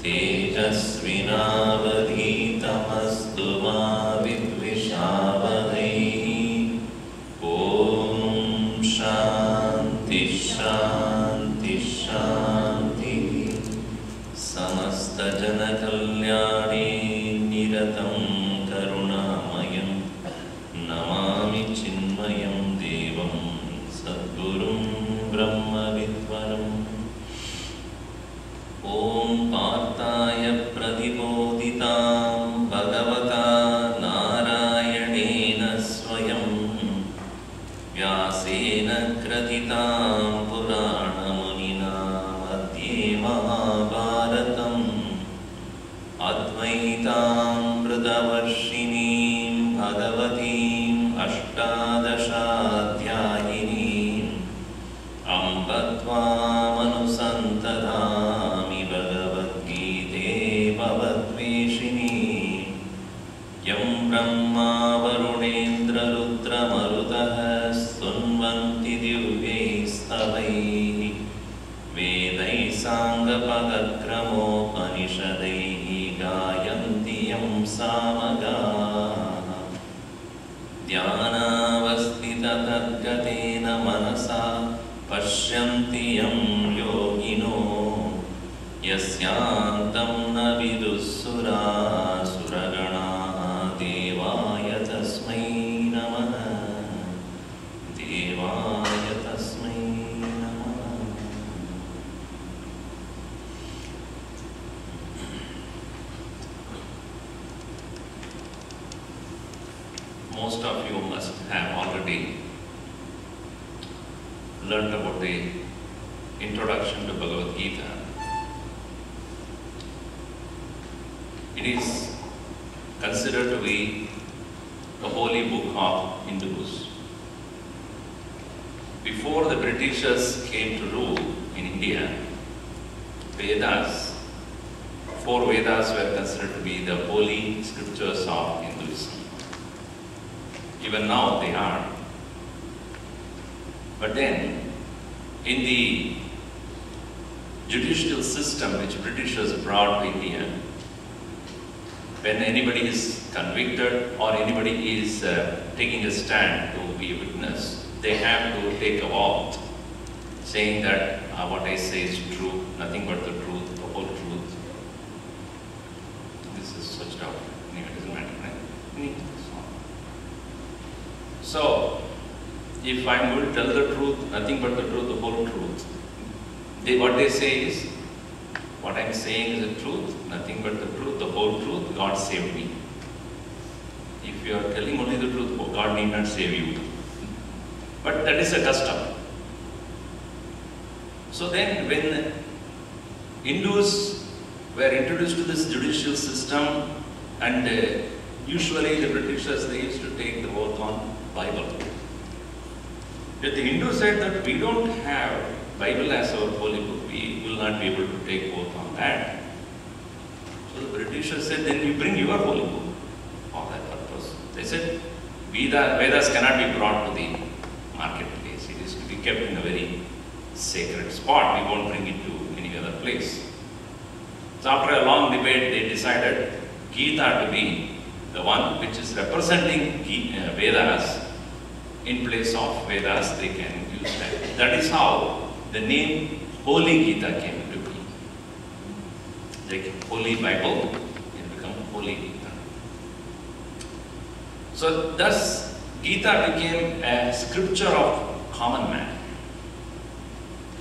तेजस्विनावधीतमस्तु मा विद्विषावहैः। ॐ शान्ति शान्ति शान्तिः। समस्तजनकल्याणे निरतं करुणामयं नमामि चिन्मयं देवं सद्गुरुं ब्रह्मविद्वरम्। ॐ पार्थाय प्रतिबोधितां भगवता नारायणेन स्वयं व्यासेन क्रथितां पुराणमुनिना मध्ये महाभारतम् अद्वैतामृतवर्षिणीं भगवतीम् अष्टादशाध्यायिनीम् अम्ब त्वामनुसन्ततामि भगवद्गीते भवद्वेषिणी। यं ब्रह्मा वरुणेन्द्ररुद्रमरुतः स्तुन्वन्ति दिव्यैस्तवैः वेदैः साङ्गपदक्रमोपनिषदैः गायन्ति यं सामगाः। ध्यानावस्थिततद्गतेन मनसा पश्यन्ति यं योगिनो यस्यान्तं न विदुःसुरासुरगणाः। देवाय तस्मै नमः, देवाय तस्मै नमः। Most of you must have already learned about the introduction to Bhagavad Gita. It is considered to be the holy book of Hindus. Before the Britishers came to rule in India, Vedas, 4 Vedas were considered to be the holy scriptures of Hinduism. Even now they are. But then, in the judicial system which Britishers brought to India, when anybody is convicted or anybody is taking a stand to be a witness, they have to take a oath saying that what I say is true, nothing but the truth, the whole truth. This is such a, anyway, it doesn't matter, right? So, if I'm going to tell the truth, nothing but the truth, the whole truth, what they say is, what I'm saying is the truth, nothing but the truth, the whole truth, God saved me. If you are telling only the truth, God need not save you. But that is a custom. So then when Hindus were introduced to this judicial system, and usually the Britishers, they used to take the oath on Bible. Yet the Hindus said that we don't have Bible as our holy book, we will not be able to take oath on that. So the Britishers said, then you bring your holy book for that purpose. They said, Vedas cannot be brought to the marketplace. It is to be kept in a very sacred spot. We won't bring it to any other place. So after a long debate, they decided Gita to be the one which is representing Vedas. In place of Vedas, they can use that. That is how the name Holy Gita came to be. Like Holy Bible, it became Holy Gita. So thus, Gita became a scripture of common man.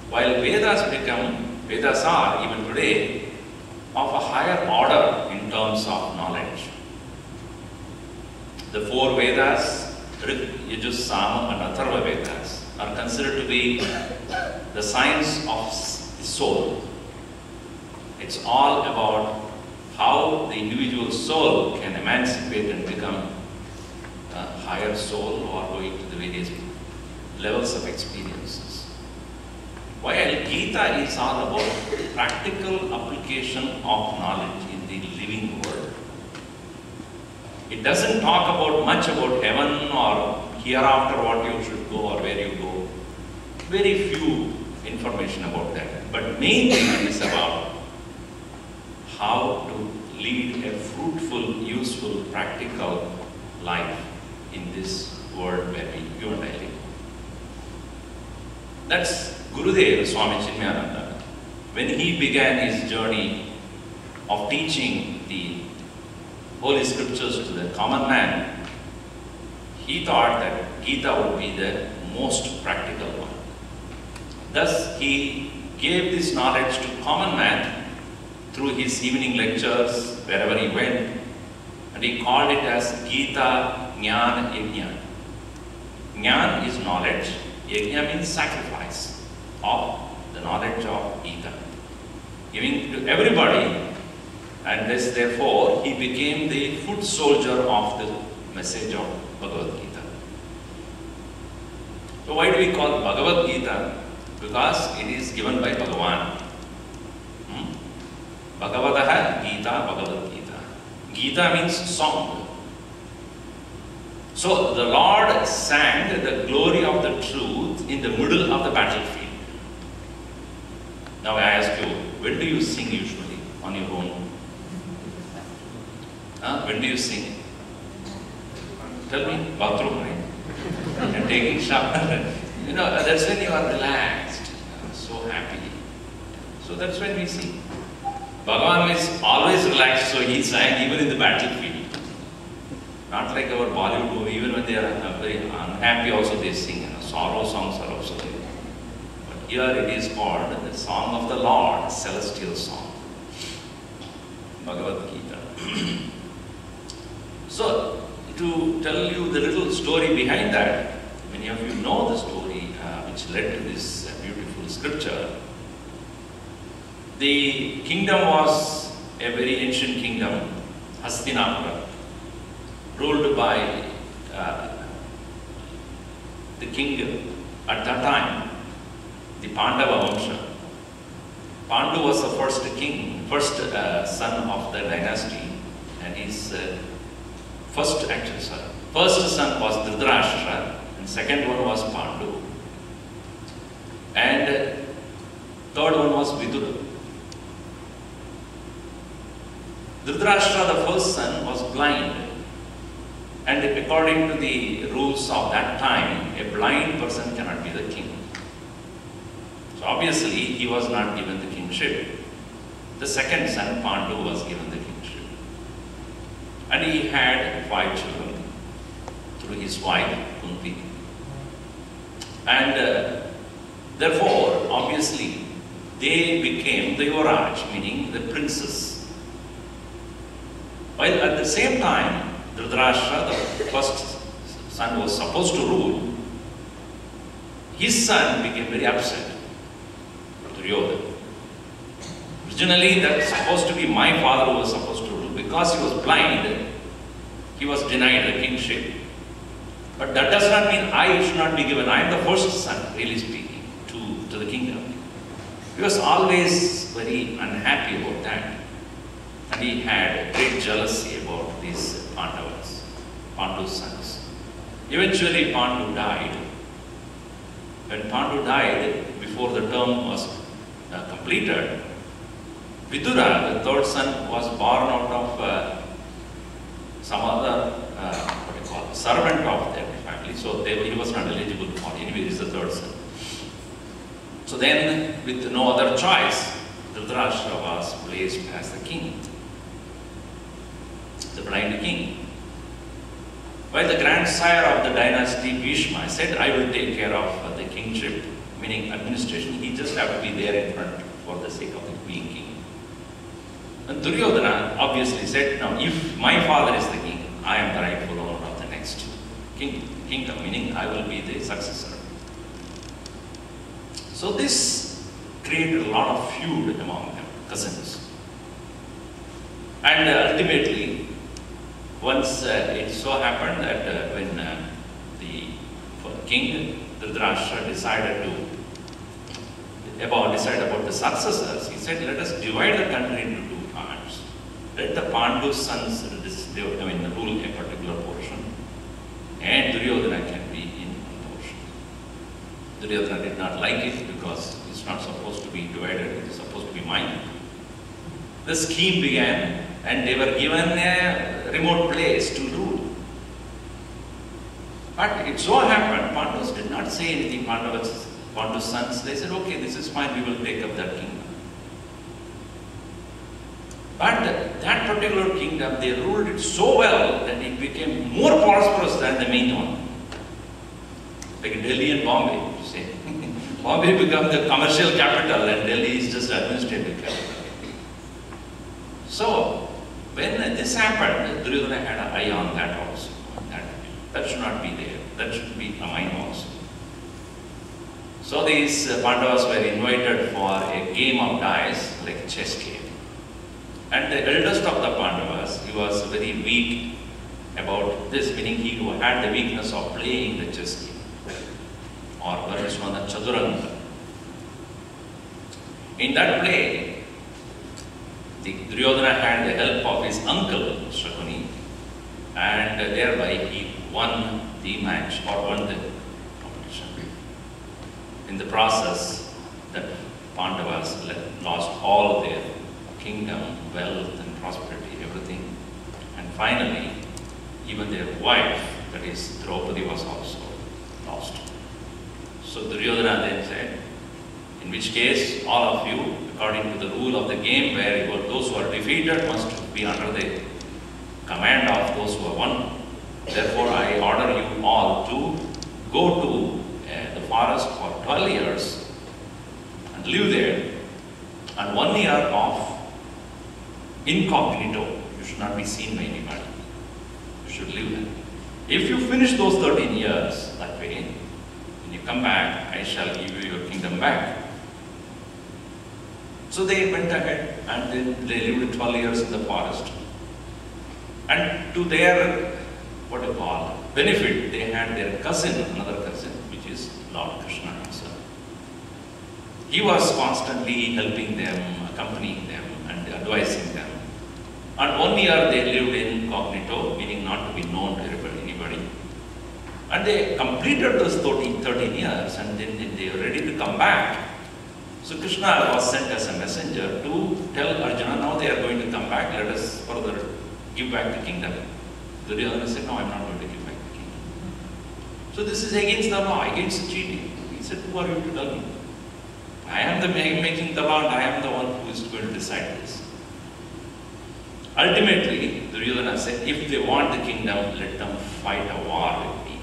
While Vedas are even today of a higher order in terms of knowledge. The 4 Vedas, Rig, Yajus, Sama and Atharva Vedas, are considered to be the science of the soul. It's all about how the individual soul can emancipate and become a higher soul or going to the various levels of experiences. While Gita is all about practical application of knowledge in the living world. It doesn't talk about much about heaven or hereafter what you should go or where you go. Very few information about that. But main thing is about how to lead a fruitful, useful, practical life in this world where you and I live. That's Gurudev, Swami Chinmaya. When he began his journey of teaching the Holy Scriptures to the common man, he thought that Gita would be the most practical one. Thus, he gave this knowledge to common man through his evening lectures, wherever he went, and he called it as Gita Jnana Yajna. Jnana is knowledge, Yajna means sacrifice of the knowledge of Gita, giving to everybody, and thus, therefore, he became the foot soldier of the message of Bhagavad Gita. So why do we call Bhagavad Gita? Because it is given by Bhagavan. Bhagavataha Gita, Bhagavad Gita. Gita means song. So the Lord sang the glory of the truth in the middle of the battlefield. Now I ask you, when do you sing usually on your own? When do you sing? Tell me, bathroom, right? And taking shower. You know, that's when you are relaxed, so happy. So that's when we sing. Bhagavan is always relaxed, so he sang even in the battlefield. Not like our Bollywood movie, even when they are very unhappy also they sing. Sorrow songs are also there. But here it is called the Song of the Lord, celestial song. Bhagavad Gita. So, to tell you the little story behind that, many of you know the story which led to this beautiful scripture. The kingdom was a very ancient kingdom, Hastinapura, ruled by the king at that time, the Pandava Vamsha. Pandu was the first king, first son of the dynasty, and his first son was Dhritarashtra, and second one was Pandu, and third one was Vidura. Dhritarashtra, the first son, was blind, and according to the rules of that time, a blind person cannot be the king. So obviously, he was not given the kingship. The second son, Pandu, was given the kingship. And he had 5 children through his wife, Kunti. And therefore, obviously, they became the Yuvraj, meaning the princes. While at the same time, Dhritarashtra, the first son, was supposed to rule, his son became very upset. Duryodhana. Originally, that's supposed to be my father who was supposed to rule. Because he was blind, he was denied the kingship. But that does not mean I should not be given. I am the first son, really speaking, to the kingdom. He was always very unhappy about that. And he had great jealousy about these Pandavas, Pandu's sons. Eventually, Pandu died. When Pandu died, before the term was completed, Vidura, the third son, was born out of some other servant of their family. So he was not eligible for. Anyway, he is the third son. So then, with no other choice, Dhritarashtra was placed as the king, the blind king. While the grandsire of the dynasty, Bhishma, said, I will take care of the kingship, meaning administration. He just have to be there in front for the sake of being king. And Duryodhana obviously said, now if my father is the king, I am the rightful owner of the next kingdom, meaning I will be the successor. So this created a lot of feud among them, cousins. And ultimately, once it so happened that when the king Dhritarashtra decided about the successors, he said, let us divide the country into 2 parts. Let the Pandu sons rule a particular portion, and Duryodhana can be in one portion. Duryodhana did not like it because it's not supposed to be divided, it is supposed to be mine. the scheme began, and they were given a remote place to rule. But it so happened, Pandavas did not say anything. Pandu's sons, they said, okay, this is fine, we will take up that kingdom. But that particular kingdom, they ruled it so well that it became more prosperous than the main one. Like Delhi and Bombay, you say. Bombay became the commercial capital and Delhi is just administrative capital. So, when this happened, Duryodhana had an eye on that also. That should not be there. That should be a mine also. So these Pandavas were invited for a game of dice, like a chess game. And the eldest of the Pandavas, he was very weak about this, meaning he had the weakness of playing the chess game, or what is known as Chaduranga. In that play, Duryodhana had the help of his uncle, Shakuni, and thereby he won the match, or won the competition. In the process, the Pandavas lost all their kingdom, wealth and prosperity, everything. And finally, even their wife, that is Draupadi, was also lost. So Duryodhana then said, in which case, all of you, according to the rule of the game, where those who are defeated must be under the command of those who have won. Therefore, I order you all to go to the forest for 12 years and live there, and 1 year of incognito. You should not be seen by anybody. You should live there. If you finish those 13 years that way, when you come back, I shall give you your kingdom back. So they went ahead and then they lived 12 years in the forest. And to their, benefit, they had their cousin, another cousin, which is Lord Krishna himself. He was constantly helping them, accompanying them, and advising them. And 1 year they lived incognito, meaning not to be known to anybody. And they completed those 13 years, and then they were ready to come back. So Krishna was sent as a messenger to tell Arjuna, now they are going to come back, let us further give back the kingdom. Duryodhana said, no, I am not going to give back the kingdom. So this is against the law, against the cheating. He said, who are you to tell me? I am the making the law, and I am the one who is going to decide this. Ultimately, Duryodhana said, if they want the kingdom, let them fight a war with me.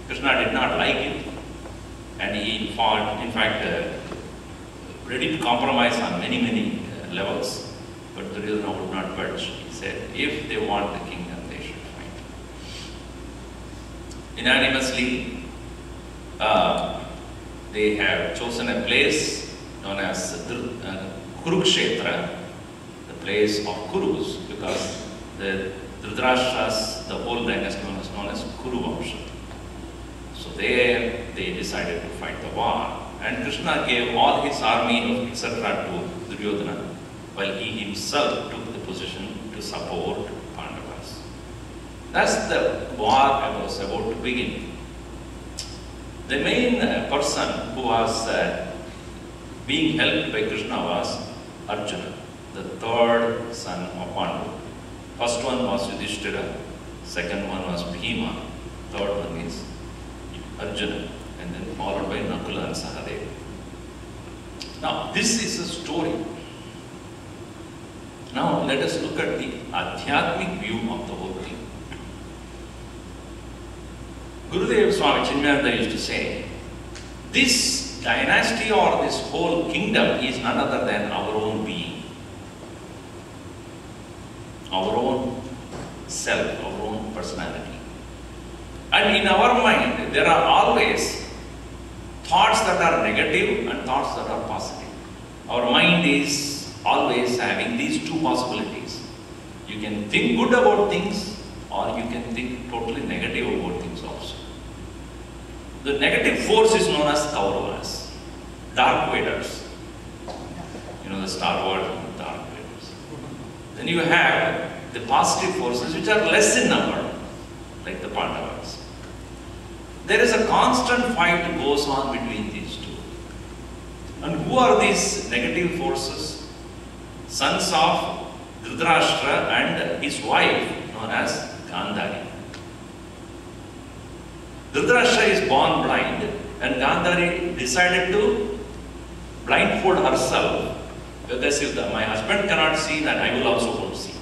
Krishna did not like it, and he fought, in fact, ready to compromise on many levels. But Duryodhana would not budge. He said, if they want the kingdom, they should fight. Unanimously, they have chosen a place known as Kurukshetra, the place of Kurus, because the Dhritarashtra's, the whole dynasty was known as Kuru Vamsha. So there they decided to fight the war. And Krishna gave all his army, etc. to Duryodhana, while he himself took the position to support Pandavas. That's the war I was about to begin. The main person who was being helped by Krishna was Arjuna, the third son of Pandu. First one was Yudhishthira, second one was Bhima, third one is Arjuna, and then followed by Nakula and Sahadeva. Now, this is a story. Now, let us look at the Adhyatmic view of the whole thing. Gurudev Swami Chinmaya used to say, this dynasty or this whole kingdom is none other than our own being, our own self, our own personality. And in our mind, there are always thoughts that are negative and thoughts that are positive. Our mind is always having these two possibilities. You can think good about things, or you can think totally negative about things also. The negative force is known as Kauravas, Dark Vedas. You know the Star Wars, Dark Vedas. Then you have the positive forces which are less in number, like the Pandavas. There is a constant fight that goes on between these two. And who are these negative forces? sons of Dhritarashtra and his wife known as Gandhari. Dhritarashtra is born blind and Gandhari decided to blindfold herself because if my husband cannot see, then I will also won't see.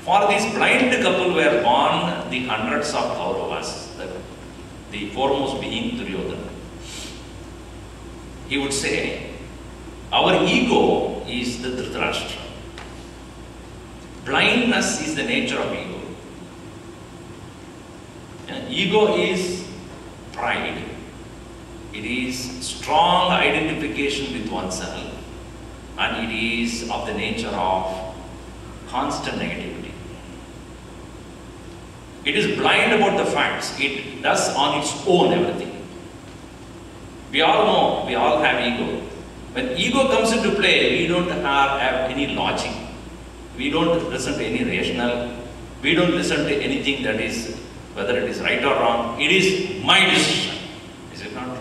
For this blind couple were born the hundreds of Kauravas, the foremost being Duryodhana. He would say, our ego is the Dhritarashtra. Blindness is the nature of ego. Ego is pride. It is strong identification with oneself, and it is of the nature of constant negativity. It is blind about the facts. It does on its own everything. We all know, we all have ego. When ego comes into play, we don't have any logic. We don't listen to any rational. We don't listen to anything that is, whether it is right or wrong. It is my decision. Is it not true?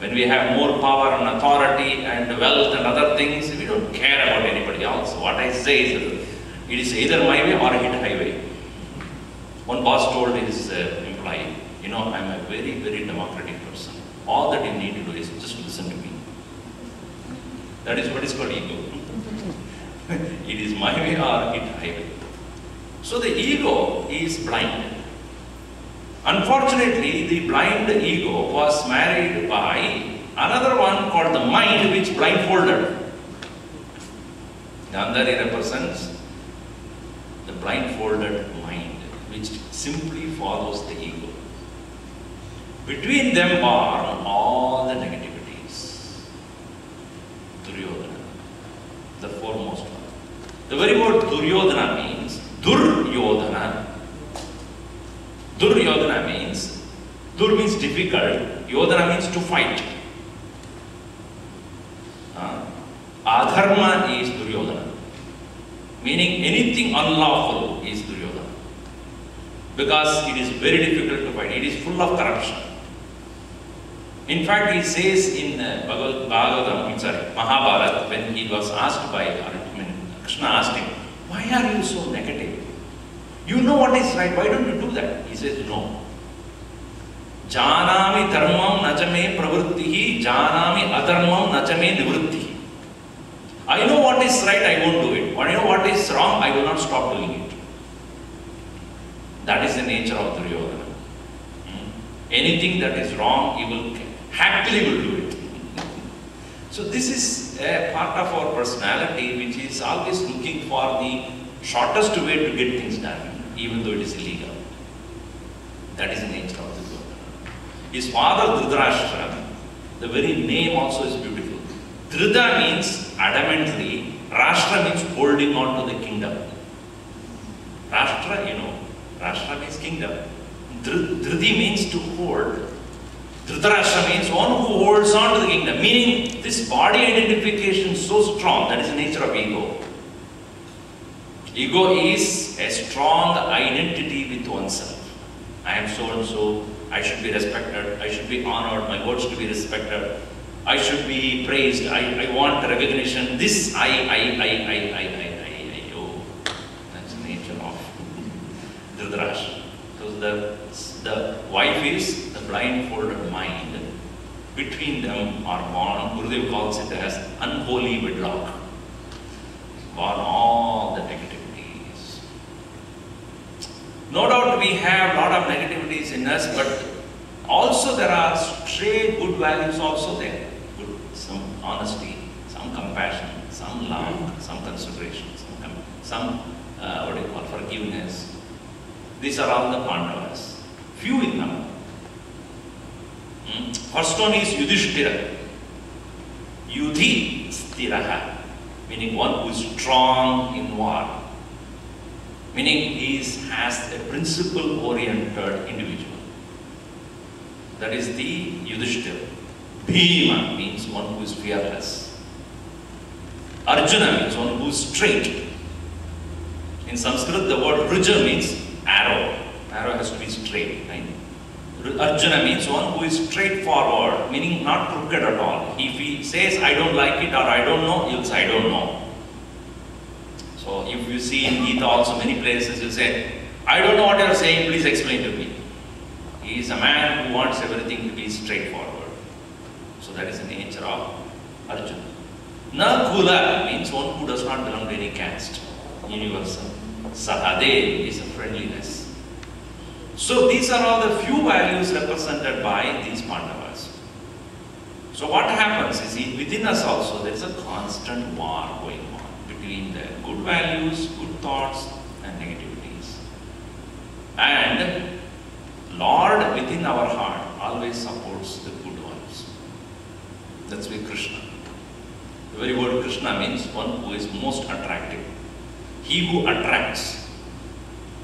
When we have more power and authority and wealth and other things, we don't care about anybody else. What I say is, it is either my way or a hit highway. One boss told his employee, you know, I'm a very, very democratic person. All that you need to do is just listen to me. That is what is called ego. It is my way or hit highway. So the ego is blind. Unfortunately, the blind ego was married by another one called the mind, which blindfolded. Gandhari represents the blindfolded mind, which simply follows the ego. Between them are all the negativities. Duryodhana, the foremost one. The very word Duryodhana means Duryodhana. Duryodhana means, Dur means difficult, Yodhana means to fight. Adharma is Duryodhana, meaning anything unlawful is Duryodhana, because it is very difficult to fight. It is full of corruption. In fact, he says in Mahabharata, when he was asked by Arjuna, Krishna asked him, why are you so negative? You know what is right, why don't you do that? He says, no. Janami dharmam nachame pravrittihi, janami adharmam nachame nivrittihi. I know what is right, I won't do it. But I know what is wrong, I will not stop doing it. That is the nature of Duryodhana. Anything that is wrong, he will happily will do it. So this is a part of our personality which is always looking for the shortest way to get things done, even though it is illegal. That is the nature of Duryodhana. His father Dhritarashtra, the very name also is beautiful. Dhrita means adamantly, Rashtra means holding on to the kingdom. Rashtra, you know, Rashtra means kingdom. Dhriti means to hold. Dhritarashtra means one who holds on to the kingdom, meaning this body identification is so strong, that is the nature of ego. Ego is a strong identity with oneself. I am so and so, I should be respected, I should be honored, my words to be respected, I should be praised, I want recognition, this oh, that's the nature of Dhritarashtra. So the wife is the blindfolded mind. Between them are born, Gurudev calls it as unholy wedlock. Born all the negativities. No doubt we have a lot of negativities in us, but also there are stray good values also there. Good, some honesty, some compassion, some love, some consideration, some forgiveness. These are all the Pandavas. Few in number. First one is Yudhishthira. Yudhi stiraha, meaning one who is strong in war. Meaning he has a principle-oriented individual. That is the Yudhishthira. Bhima means one who is fearless. Arjuna means one who is straight. In Sanskrit, the word Ruja means arrow. Arrow has to be straight, right? Arjuna means one who is straightforward, meaning not crooked at all. If he says, I don't like it or I don't know, he will say, I don't know. So if you see in Gita also many places, you say, I don't know what you are saying, please explain to me. He is a man who wants everything to be straightforward. So that is the nature of Arjuna. Na Kula means one who does not belong to any caste, universal. Sahadev is a friendliness. So these are all the few values represented by these Pandavas. So what happens is within us also there is a constant war going on between the good values, good thoughts and negativities. And Lord within our heart always supports the good ones. That's why Krishna. The very word Krishna means one who is most attractive. He who attracts.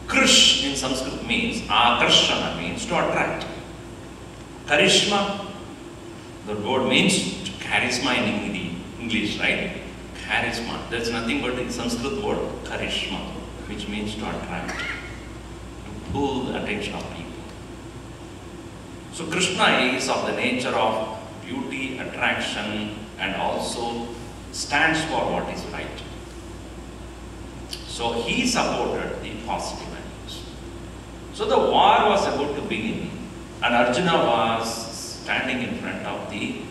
Krish in Sanskrit means, Akarshana means to attract. Karishma, the word means charisma in English, right? Charisma. There's nothing but in Sanskrit word karishma, which means to attract, to pull the attention of people. So Krishna is of the nature of beauty, attraction, and also stands for what is right. So he supported the positive values. So the war was about to begin, and Arjuna was standing in front of the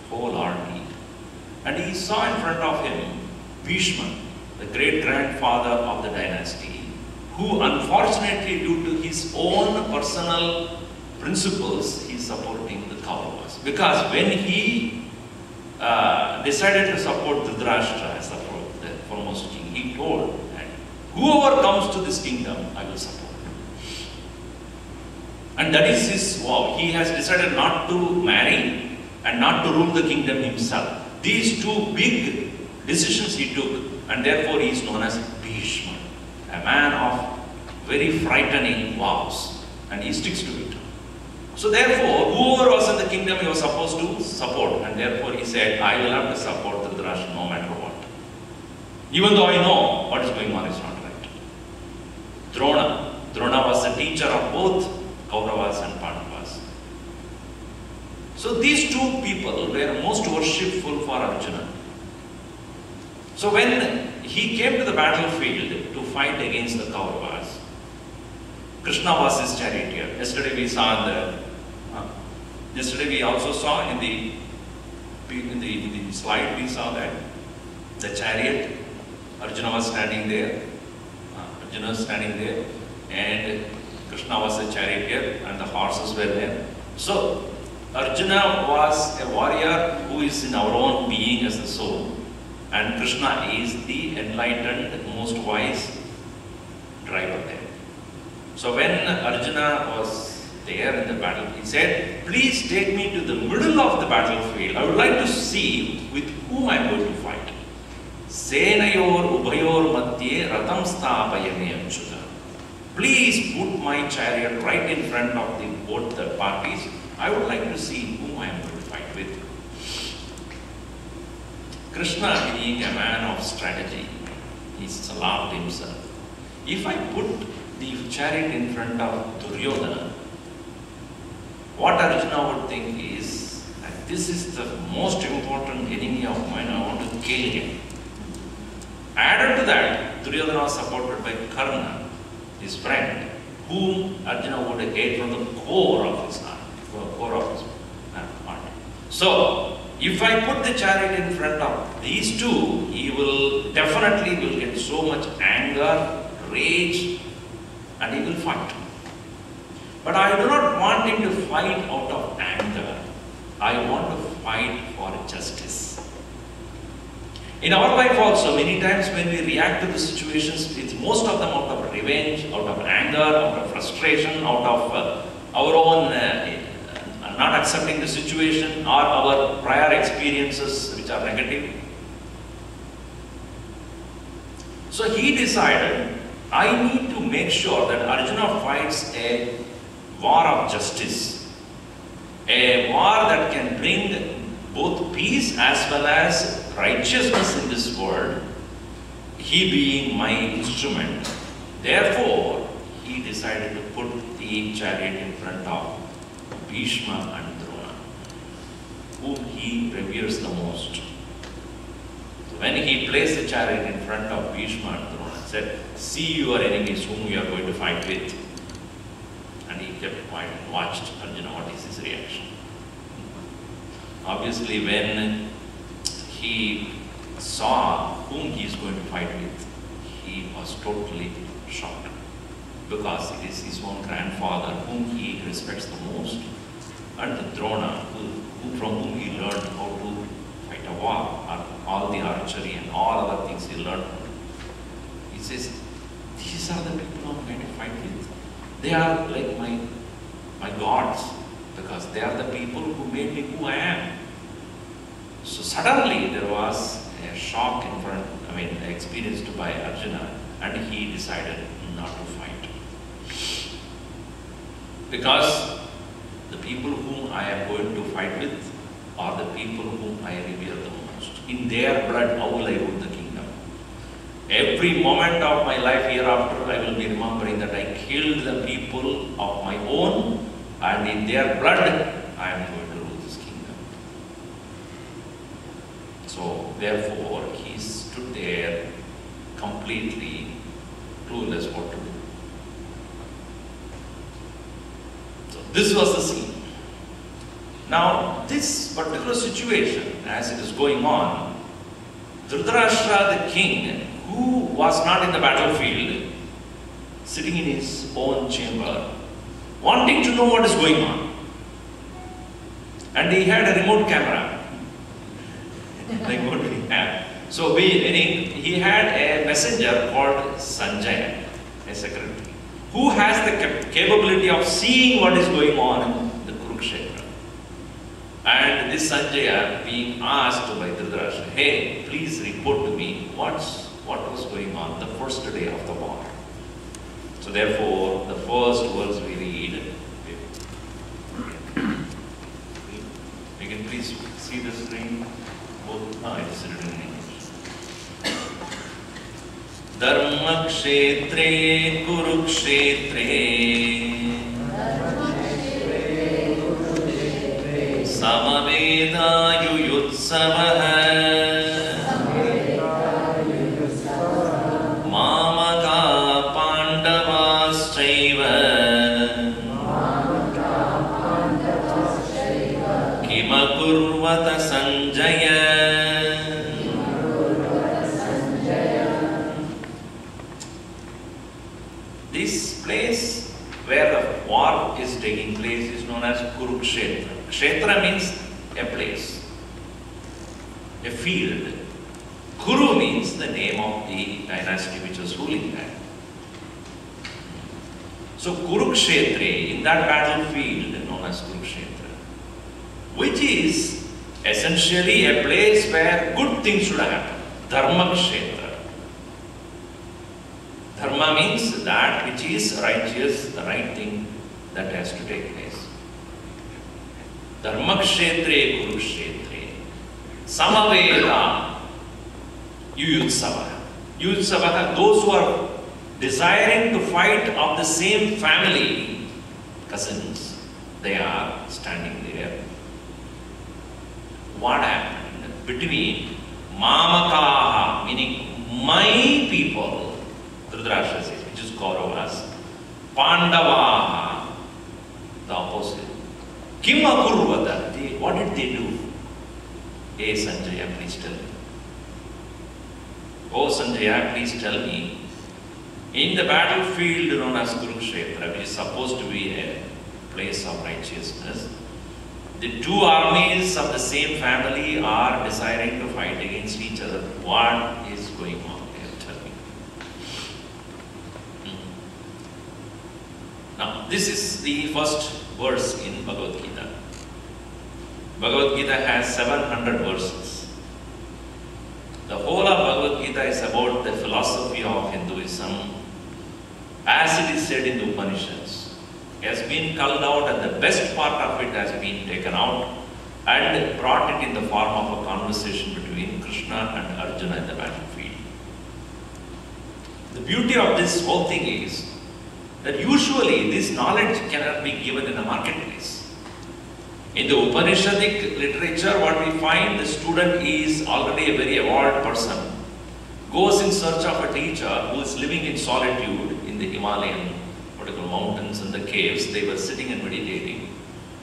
whole army. And he saw in front of him Bhishma, the great-grandfather of the dynasty, who unfortunately due to his own personal principles, he is supporting the Kauravas. Because when he decided to support Dhritarashtra as the foremost king, he told that whoever comes to this kingdom, I will support. And that is his vow. He has decided not to marry and not to rule the kingdom himself. These two big decisions he took, and therefore he is known as Bhishma, a man of very frightening vows, and he sticks to it. So therefore, whoever was in the kingdom he was supposed to support, and therefore he said, I will have to support Dhritarashtra no matter what. Even though I know what is going on is not right. Drona was the teacher of both Kauravas and Pandavas. So these two people were most worshipful for Arjuna. So when he came to the battlefield to fight against the Kauravas, Krishna was his charioteer. Yesterday we also saw in the slide, we saw that the chariot, Arjuna was standing there, and Krishna was the charioteer and the horses were there. So Arjuna was a warrior who is in our own being as the soul, and Krishna is the enlightened, most wise driver there. So when Arjuna was there in the battle, he said, please take me to the middle of the battlefield. I would like to see with whom I am going to fight. Senayor Ubhayor Madhye Ratam Stapayame Achyuta. Please put my chariot right in front of both the parties. I would like to see whom I am going to fight with. Krishna, being a man of strategy, he allowed himself. If I put the chariot in front of Duryodhana, what Arjuna would think is that this is the most important enemy of mine, I want to kill him. Added to that, Duryodhana was supported by Karna, his friend, whom Arjuna would hate from the core of his heart, So, if I put the chariot in front of these two, he will definitely get so much anger, rage, and he will fight. But I do not want him to fight out of anger. I want to fight for justice. In our life also, many times when we react to the situations, it's most of them out of revenge, out of anger, out of frustration, out of our own not accepting the situation or our prior experiences which are negative. So he decided, I need to make sure that Arjuna fights a war of justice, a war that can bring both peace as well as righteousness in this world, he being my instrument. Therefore, he decided to put the chariot in front of Bhishma and Drona, whom he reveres the most. So when he placed the chariot in front of Bhishma and Drona, said, "See your enemies whom you are going to fight with." And he kept quiet and watched Arjuna, what is his reaction. Obviously, when he saw whom he is going to fight with, he was totally shocked, because it is his own grandfather whom he respects the most, and the Drona, from whom he learned how to fight a war, all the archery and all other things he learned. He says, "These are the people I'm going to fight with. They are like my gods, because they are the people who made me who I am." So suddenly there was a shock experienced by Arjuna, and he decided not to fight. Because the people whom I am going to fight with are the people whom I revere the most. In their blood, how will I rule the kingdom? Every moment of my life hereafter, I will be remembering that I killed the people of my own, and in their blood, I am going to rule this kingdom. So, therefore, he stood there completely clueless what to do. So, this was the scene. Now, this particular situation, as it is going on, Dhritarashtra, the king, who was not in the battlefield, sitting in his own chamber, wanting to know what is going on. And he had a remote camera, like what we have. So he had a messenger called Sanjaya, a secretary, who has the capability of seeing what is going on in the Kurukshetra. And this Sanjaya being asked by Dhritarashtra, "Hey, please report to me what was going on the first day of the war." So therefore, the first words we read, you can please see the screen. It is written in English. Dharma kshetre kurukshetre samaveda yuyutsavah mamaka pandavaschaiva kimakurvata sanjaya. This place where the war is taking place is known as Kurukshetra. Kshetra means a place, a field. Kuru means the name of the dynasty which was ruling that. So Kurukshetra, in that battlefield known as Kurukshetra, which is essentially a place where good things should happen. Dharma kshetra. Dharma means that which is righteous, the right thing that has to take place. Dharma kshetre kurukshetre samaveda yuyutsava. Yuyutsava, those who are desiring to fight of the same family, cousins, they are standing there. What happened between mamakaha, meaning my people, Dhritarashtra says, which is Kauravas, Pandavaha, the opposite. Kim akurvata, what did they do? Hey Sanjaya, please tell me. Oh Sanjaya, please tell me. In the battlefield known as Kurukshetra, which is supposed to be a place of righteousness, the two armies of the same family are deciding to fight against each other. What is going on here? Tell me. Now, this is the first verse in Bhagavad Gita. Bhagavad Gita has 700 verses. The whole of Bhagavad Gita is about the philosophy of Hinduism, as it is said in the Upanishads. It has been culled out, and the best part of it has been taken out and brought it in the form of a conversation between Krishna and Arjuna in the battlefield. The beauty of this whole thing is that usually this knowledge cannot be given in a marketplace. In the Upanishadic literature, what we find, the student is already a very evolved person, goes in search of a teacher who is living in solitude in the Himalayan particular mountains and the caves. They were sitting and meditating.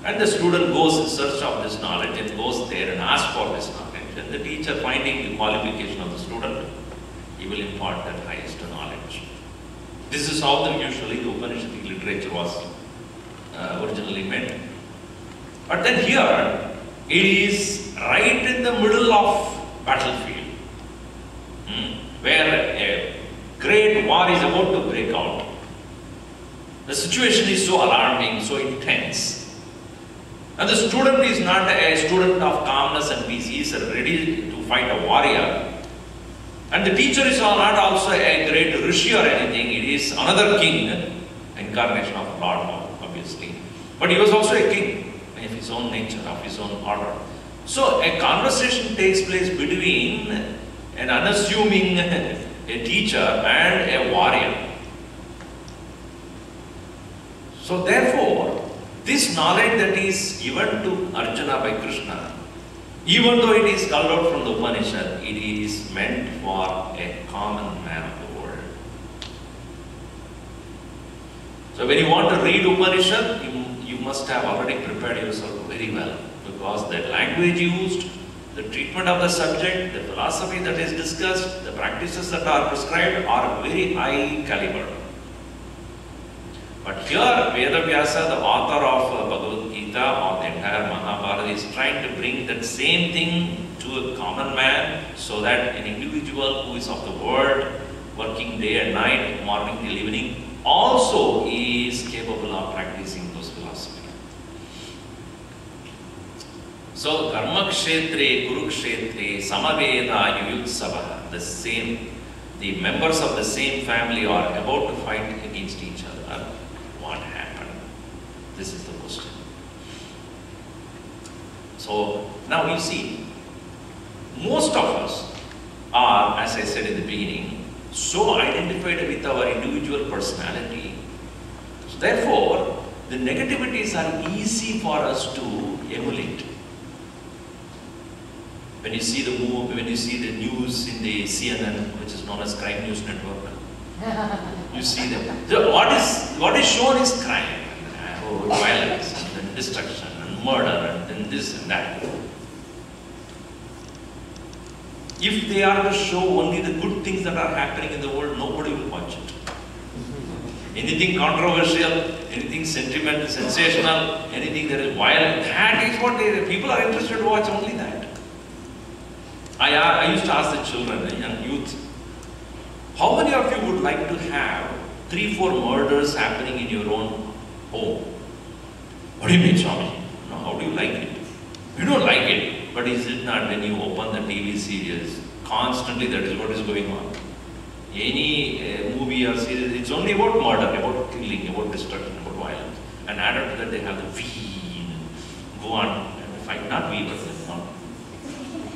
And the student goes in search of this knowledge and goes there and asks for this knowledge. And the teacher, finding the qualification of the student, he will impart that highest knowledge. This is how usually the Upanishadic literature was originally meant. But then here, it is right in the middle of battlefield, where a great war is about to break out. The situation is so alarming, so intense. And the student is not a student of calmness and peace. He is ready to fight a warrior. And the teacher is not also a great rishi or anything. It is another king, incarnation of Lord, obviously. But he was also a king of his own nature, of his own order. So a conversation takes place between an unassuming a teacher and a warrior. So therefore, this knowledge that is given to Arjuna by Krishna, even though it is called out from the Upanishad, it is meant for a common man of the world. So when you want to read Upanishad, you must have already prepared yourself very well, because the language used, the treatment of the subject, the philosophy that is discussed, the practices that are prescribed are very high caliber. But here, Vedavyasa, the author of Bhagavad Gita or the entire Mahabharata, is trying to bring that same thing to a common man, so that an individual who is of the world, working day and night, morning till evening, also is capable of practicing those philosophies. So, Dharma Kshetre, Kurukshetra, Samaveda, Yuyutsava, the members of the same family are about to fight against each other. What happened? This is the question. So, now you see, most of us are, as I said in the beginning, so identified with our individual personality. So therefore, the negativities are easy for us to emulate. When you see the move, when you see the news in the CNN, which is known as Crime News Network, you see them. So what is shown is crime, violence, and destruction, and murder, and then this and that. If they are to show only the good things that are happening in the world, nobody will watch it. Anything controversial, anything sentimental, sensational, anything that is violent, that is what people are interested to watch, only that. I used to ask the children, the young youth, how many of you would like to have 3-4 murders happening in your own home? What do you mean, Swami? No, how do you like it? You don't like it, but is it not when you open the TV series, constantly that is what is going on? Any movie or series, it's only about murder, about killing, about destruction, about violence. And added to that, they have the V, go on and fight, not V, but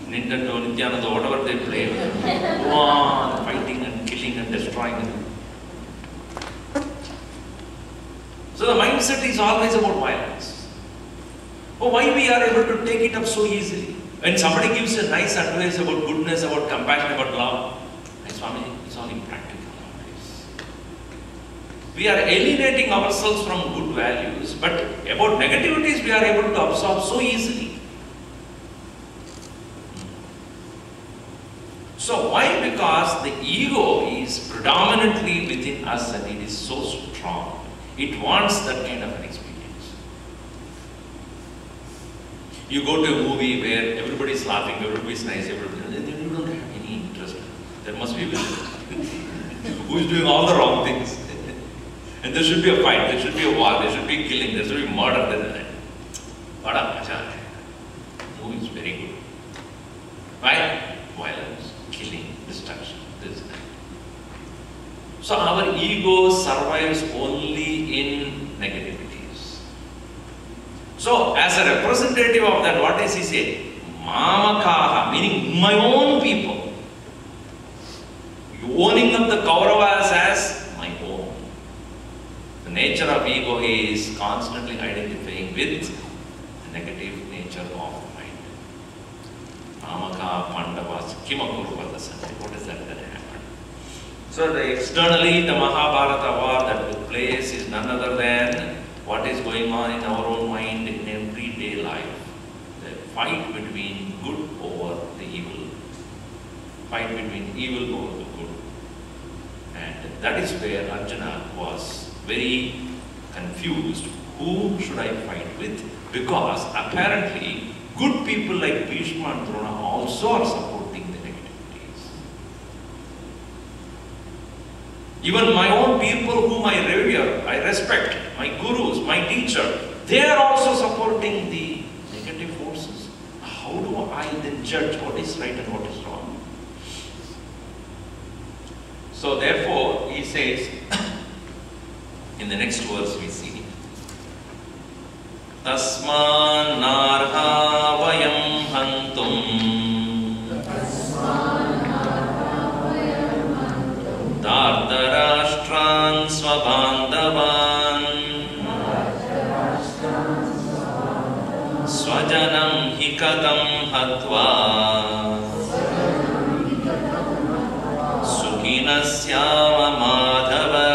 Nintendo, Nityananda, whatever they play, go on fighting and killing and destroying. So the mindset is always about violence. Oh, why we are able to take it up so easily? When somebody gives a nice advice about goodness, about compassion, about love, Swami, it's all impractical nowadays. We are alienating ourselves from good values, but about negativities we are able to absorb so easily. So why? Because the ego is predominantly within us and it is so strong. It wants that kind of an experience. You go to a movie where everybody is laughing, everybody is nice, and then you don't have any interest. There must be a villain who is doing all the wrong things. And there should be a fight, there should be a war, there should be killing, there should be murder. What a macha. Movie is very good. Why? Violence, killing, destruction, this and that. So our ego survives only in negativities. So as a representative of that, what does he say? Mamakaha, meaning my own people. Owning up the Kauravas as my own. The nature of ego is constantly identifying with the negative nature of mind. Amaka Pandavas Kimakurvata Sanjay. What is that happened? So externally the Mahabharata war that took place is none other than what is going on in our own mind in everyday life. The fight between good over the evil. Fight between evil over the good. And that is where Arjuna was very confused. Who should I fight with? Because apparently good people like Bhishma and Drona also are supporting the negativities. Even my own people whom I revere, I respect, my gurus, my teacher, they are also supporting the negative forces. How do I then judge what is right and what is wrong? So therefore, he says, in the next verse we see, Tasman narha vayam hantum Dardarashtran swabandhavan Swajanam hikatam hatva Sukinasyama madhava.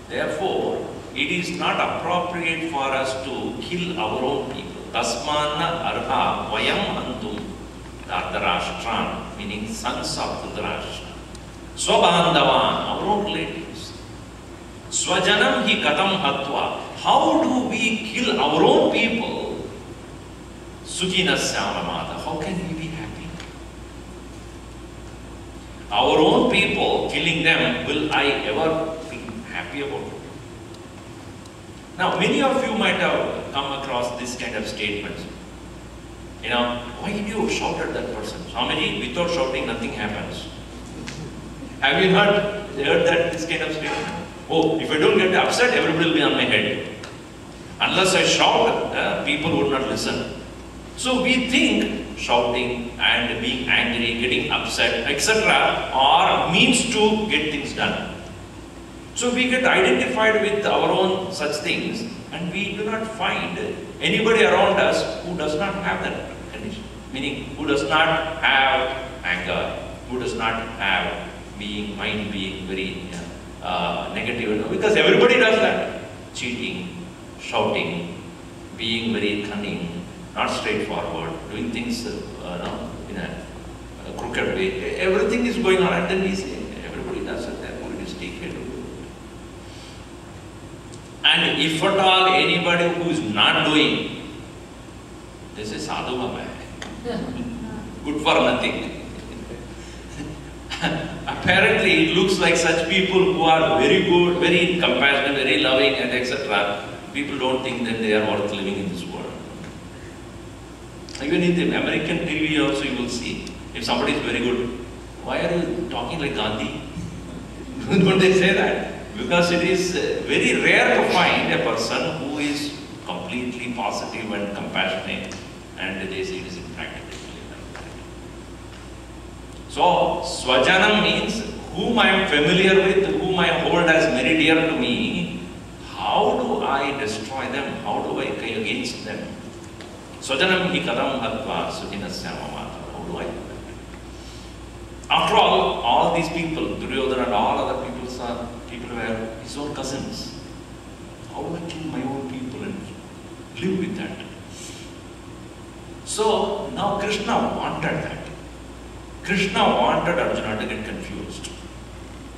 Therefore, it is not appropriate for us to kill our own people. Tasmana arha vayam antum Dardarashtran, meaning sons of Dhritarashtra. Swabandhavan, our own relatives. Swajanam hi katam hatva. How do we kill our own people? Sukinasyama madhava. How can we be happy? Our own people, killing them, will I ever be happy about it? Now, many of you might have come across this kind of statements. You know, why did you shout at that person? Swamiji, without shouting, nothing happens. Have you not heard that this kind of statement? Oh, if I don't get upset, everybody will be on my head. Unless I shout, people would not listen. So we think shouting and being angry, getting upset, etc. are means to get things done. So we get identified with our own such things, and we do not find anybody around us who does not have that condition. Meaning, who does not have anger, who does not have mind being very negative. Because everybody does that. Cheating, shouting, being very cunning, not straightforward, doing things in a crooked way. Everything is going on, and then we say, everybody does it, therefore it is take care of it. And if at all anybody who is not doing, they say, sadhu baba, good for nothing. Apparently, it looks like such people who are very good, very compassionate, very loving, and etc. People don't think that they are worth living in this world. Even in the American TV also you will see, if somebody is very good, why are you talking like Gandhi? Don't they say that? Because it is very rare to find a person who is completely positive and compassionate, and they say it is impractical. So, Swajanam means whom I am familiar with, whom I hold as very dear to me. How do I destroy them? How do I go against them? Swajanam hi kadam hatva sukinasyama madhava. How do I do that? After all these people, Duryodhana and all other people were his own cousins. How do I kill my own people and live with that? So now Krishna wanted that. Krishna wanted Arjuna to get confused.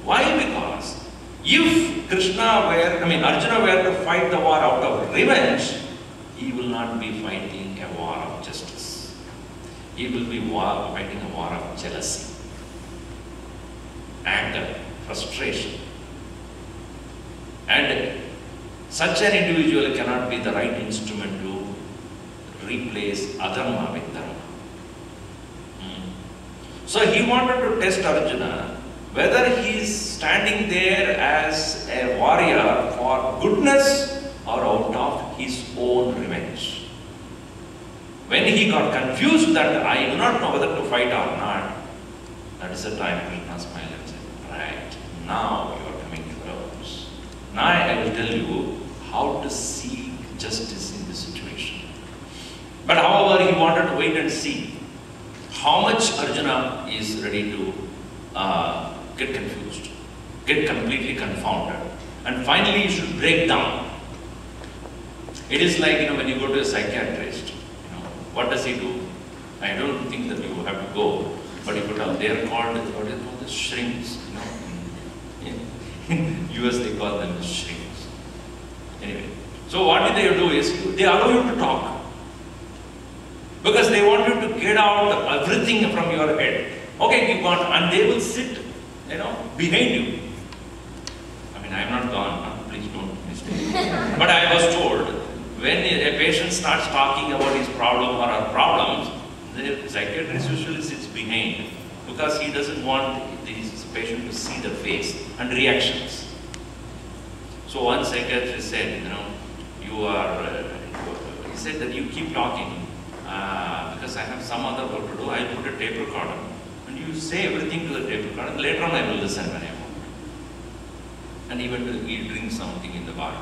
Why? Because if Arjuna were to fight the war out of revenge, he will not be fighting a war of justice. He will be fighting a war of jealousy, anger, frustration. And such an individual cannot be the right instrument to replace adharma with dharma. So he wanted to test Arjuna whether he is standing there as a warrior for goodness or out of his own revenge. When he got confused that I do not know whether to fight or not, that is the time Krishna smiled and said, right, now you are coming to terms. Now I will tell you how to seek justice in this situation. But however, he wanted to wait and see how much Arjuna is ready to get confused, get completely confounded, and finally he should break down. It is like, when you go to a psychiatrist, what does he do? I don't think that you have to go, but they are called, what is called, the shrinks. In US they call them the shrinks. Anyway, so what they do is, they allow you to talk. Because they want you to get out everything from your head. Okay, keep on, and they will sit, behind you. I mean, I am not gone, please don't mistake. But I was told, when a patient starts talking about his problem or her problems, the psychiatrist usually sits behind because he doesn't want this patient to see the face and reactions. So one psychiatrist said, he said that you keep talking because I have some other work to do. I'll put a tape recorder and you say everything to the tape recorder and later on I will listen when I want. And he went to drink something in the bar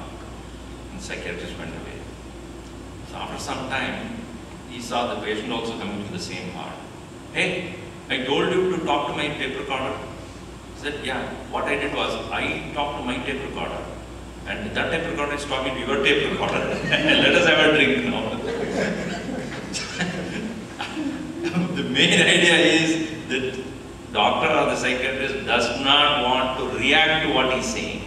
and the psychiatrist went away. So after some time, he saw the patient also coming to the same bar. Hey, I told you to talk to my tape recorder. He said, yeah, what I did was, I talked to my tape recorder. And that tape recorder is talking to your tape recorder. Let us have a drink now. The main idea is that doctor or the psychiatrist does not want to react to what he's saying.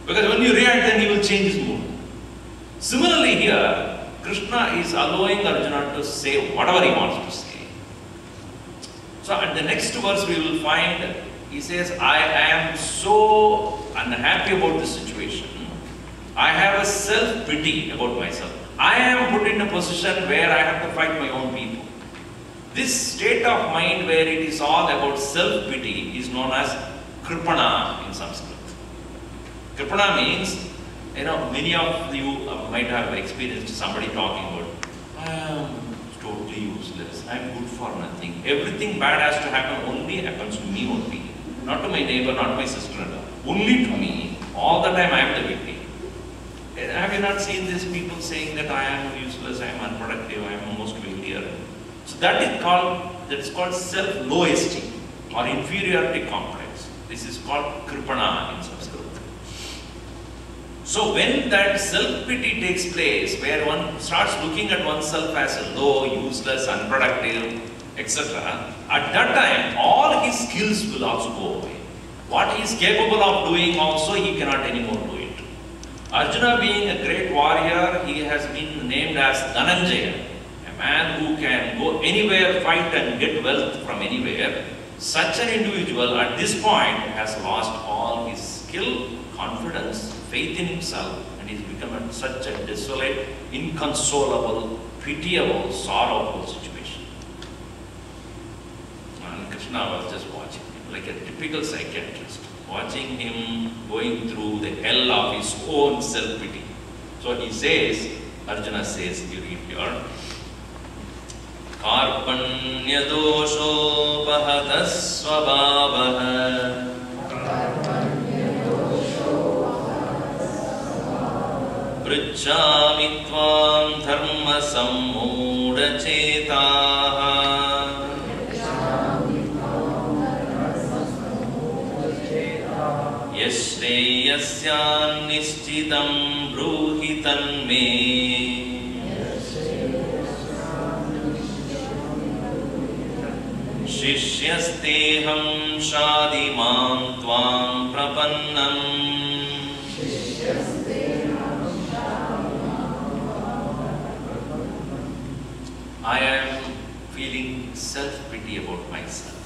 Because when you react, then he will change his mood. Similarly here, Krishna is allowing Arjuna to say whatever he wants to say. So at the next verse we will find, he says, I am so unhappy about this situation. I have a self-pity about myself. I am put in a position where I have to fight my own people. This state of mind where it is all about self-pity is known as Kripana in Sanskrit. Kripana means, many of you might have experienced somebody talking about, I am totally useless, I am good for nothing. Everything bad has to happen happens to me only. Not to my neighbor, not my sister-in-law. Only to me. All the time I am the victim. Have you not seen these people saying that I am useless, I am unproductive, I am most failure? So that's called self-low esteem or inferiority complex. This is called Kripana in Sanskrit. So when that self-pity takes place, where one starts looking at oneself as low, useless, unproductive, etc., at that time, all his skills will also go away. What he is capable of doing also, he cannot anymore do it. Arjuna being a great warrior, he has been named as Dhananjaya, a man who can go anywhere, fight and get wealth from anywhere. Such an individual at this point has lost all his skill, confidence, faith in himself, and he's become such a desolate, inconsolable, pitiable, sorrowful situation. And Krishna was just watching him, like a typical psychiatrist, watching him going through the hell of his own self-pity. So he says, Arjuna says, you read here, Karpanya dosho pahatas svabhavah Pritchami tvam dharma sammoda chetaha Yashreyasyan nishchitam bruhi tanme Shishyasteham shadimam tvam prapannam I am feeling self-pity about myself.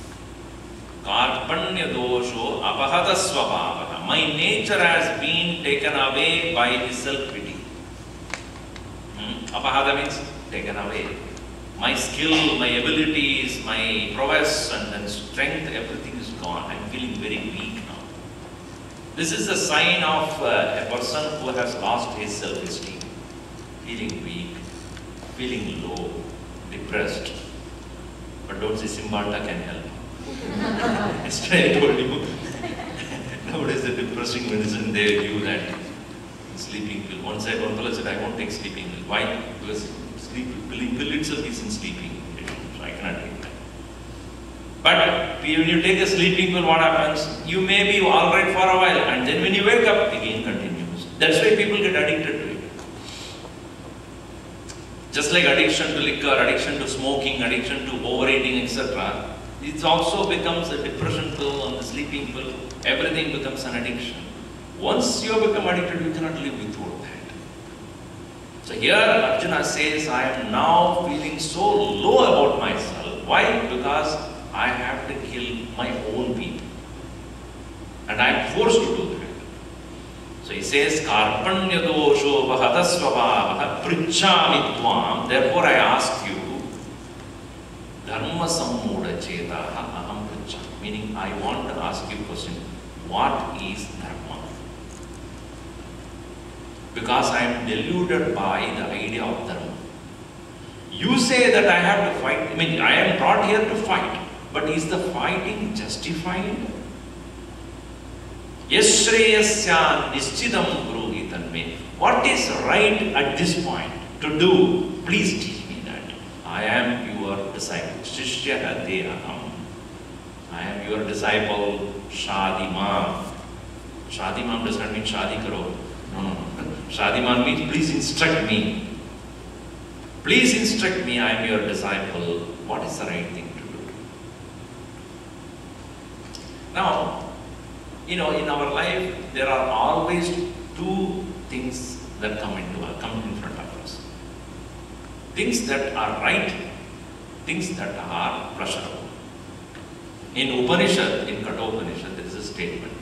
Karpanya dosho apahata svabhavaha. My nature has been taken away by his self-pity. Apahata means taken away. My skill, my abilities, my prowess and strength, everything is gone. I am feeling very weak now. This is a sign of a person who has lost his self-esteem. Feeling weak, feeling low, depressed. But don't say St.Maarten can help. Yesterday I told you, nowadays the depressing medicine they give that sleeping pill. One fellow said, I won't take sleeping pill. Why? Because sleeping pill itself is in sleeping. So I cannot take that. But when you take a sleeping pill, what happens? You may be all right for a while, and then when you wake up, again continues. That's why people get addicted to it. Just like addiction to liquor, addiction to smoking, addiction to overeating, etc. It also becomes a depression pill and the sleeping pill. Everything becomes an addiction. Once you become addicted, you cannot live without that. So here Arjuna says, I am now feeling so low about myself. Why? Because I have to kill my own people. And I am forced to do that. So he says, Karpanya dosho vahatasvavaha prichami tvam. Therefore I ask you, Dharma sammuda chetaha aham prichami. Meaning, I want to ask you a question. What is Dharma? Because I am deluded by the idea of Dharma. You say that I have to fight. I mean, I am brought here to fight. But is the fighting justified? Yashreyasya nischidam bruhitanme. What is right at this point to do? Please teach me that. I am your disciple. Shishya deham. I am your disciple. Shadiman. Shadiman does not mean shadi karo. No. Shadiman means please instruct me. Please instruct me. I am your disciple. What is the right thing to do? Now, in our life, there are always two things that come in front of us. Things that are right, things that are pleasurable. In Upanishad, in Kathopanishad, there is a statement.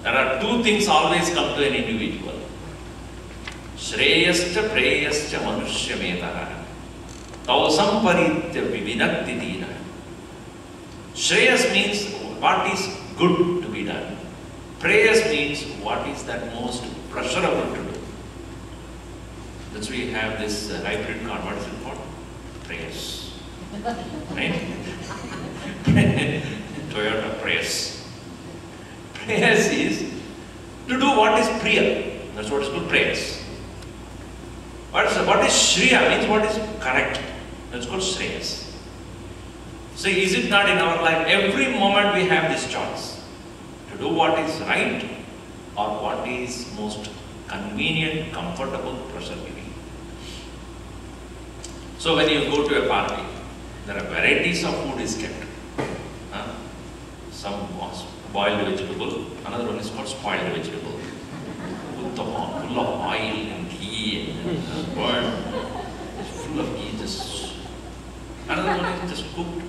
There are two things always come to an individual. Shreyascha preyascha manushyametaha. Tausam paritya vivinakti dina. Shreyas means what is good to be done. Prayers means what is that most pleasurable to do. That's why we have this hybrid car. What is it called? Prayers. Right? Toyota Prius. Prayers is to do what is priya. That's what is called prayers. What is shriya? Means what is correct. That's called shreyas. So is it not in our life? Every moment we have this choice. To do what is right or what is most convenient, comfortable, pleasure-giving. So when you go to a party, there are varieties of food is kept. Some boiled vegetable, another one is called spoiled vegetable. Full of oil and ghee and boiled, full of ghee, just. Another one is just cooked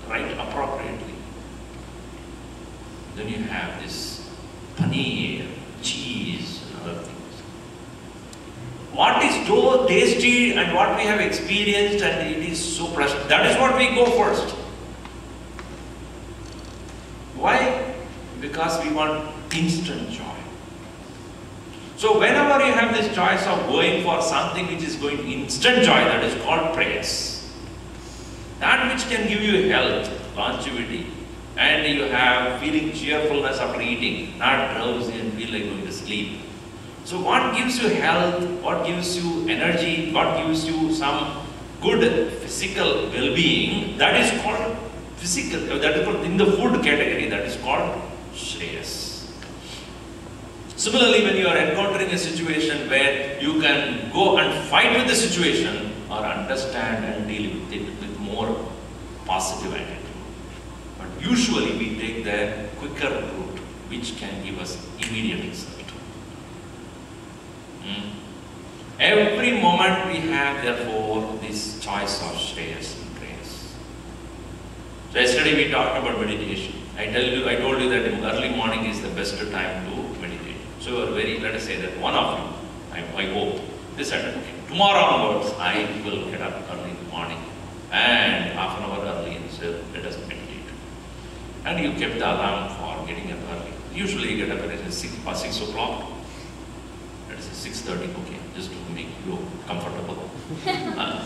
right appropriately. Then you have this paneer, cheese, and other things. What is so tasty and what we have experienced and it is so precious, that is what we go first. Why? Because we want instant joy. So whenever you have this choice of going for something which is going instant joy, that is called prayers. That which can give you health, longevity, and you have feeling cheerfulness after eating, not drowsy and feel like going to sleep. So what gives you health, what gives you energy, what gives you some good physical well-being, that is called physical, that is called in the food category, that is called shreyas. Similarly, when you are encountering a situation where you can go and fight with the situation or understand and deal with it with more positive attitude. But usually we take the quicker route which can give us immediate result. Every moment we have therefore this choice of shreyas and prayers. So yesterday we talked about meditation. I told you that early morning is the best time to meditate. So you are let us say that one of you, I hope, decided, okay, tomorrow onwards I will get up early in the morning and half an hour early and say, let us meditate. And you kept the alarm for getting up early. Usually you get up at 6 o'clock. That is 6:30, okay, just to make you comfortable.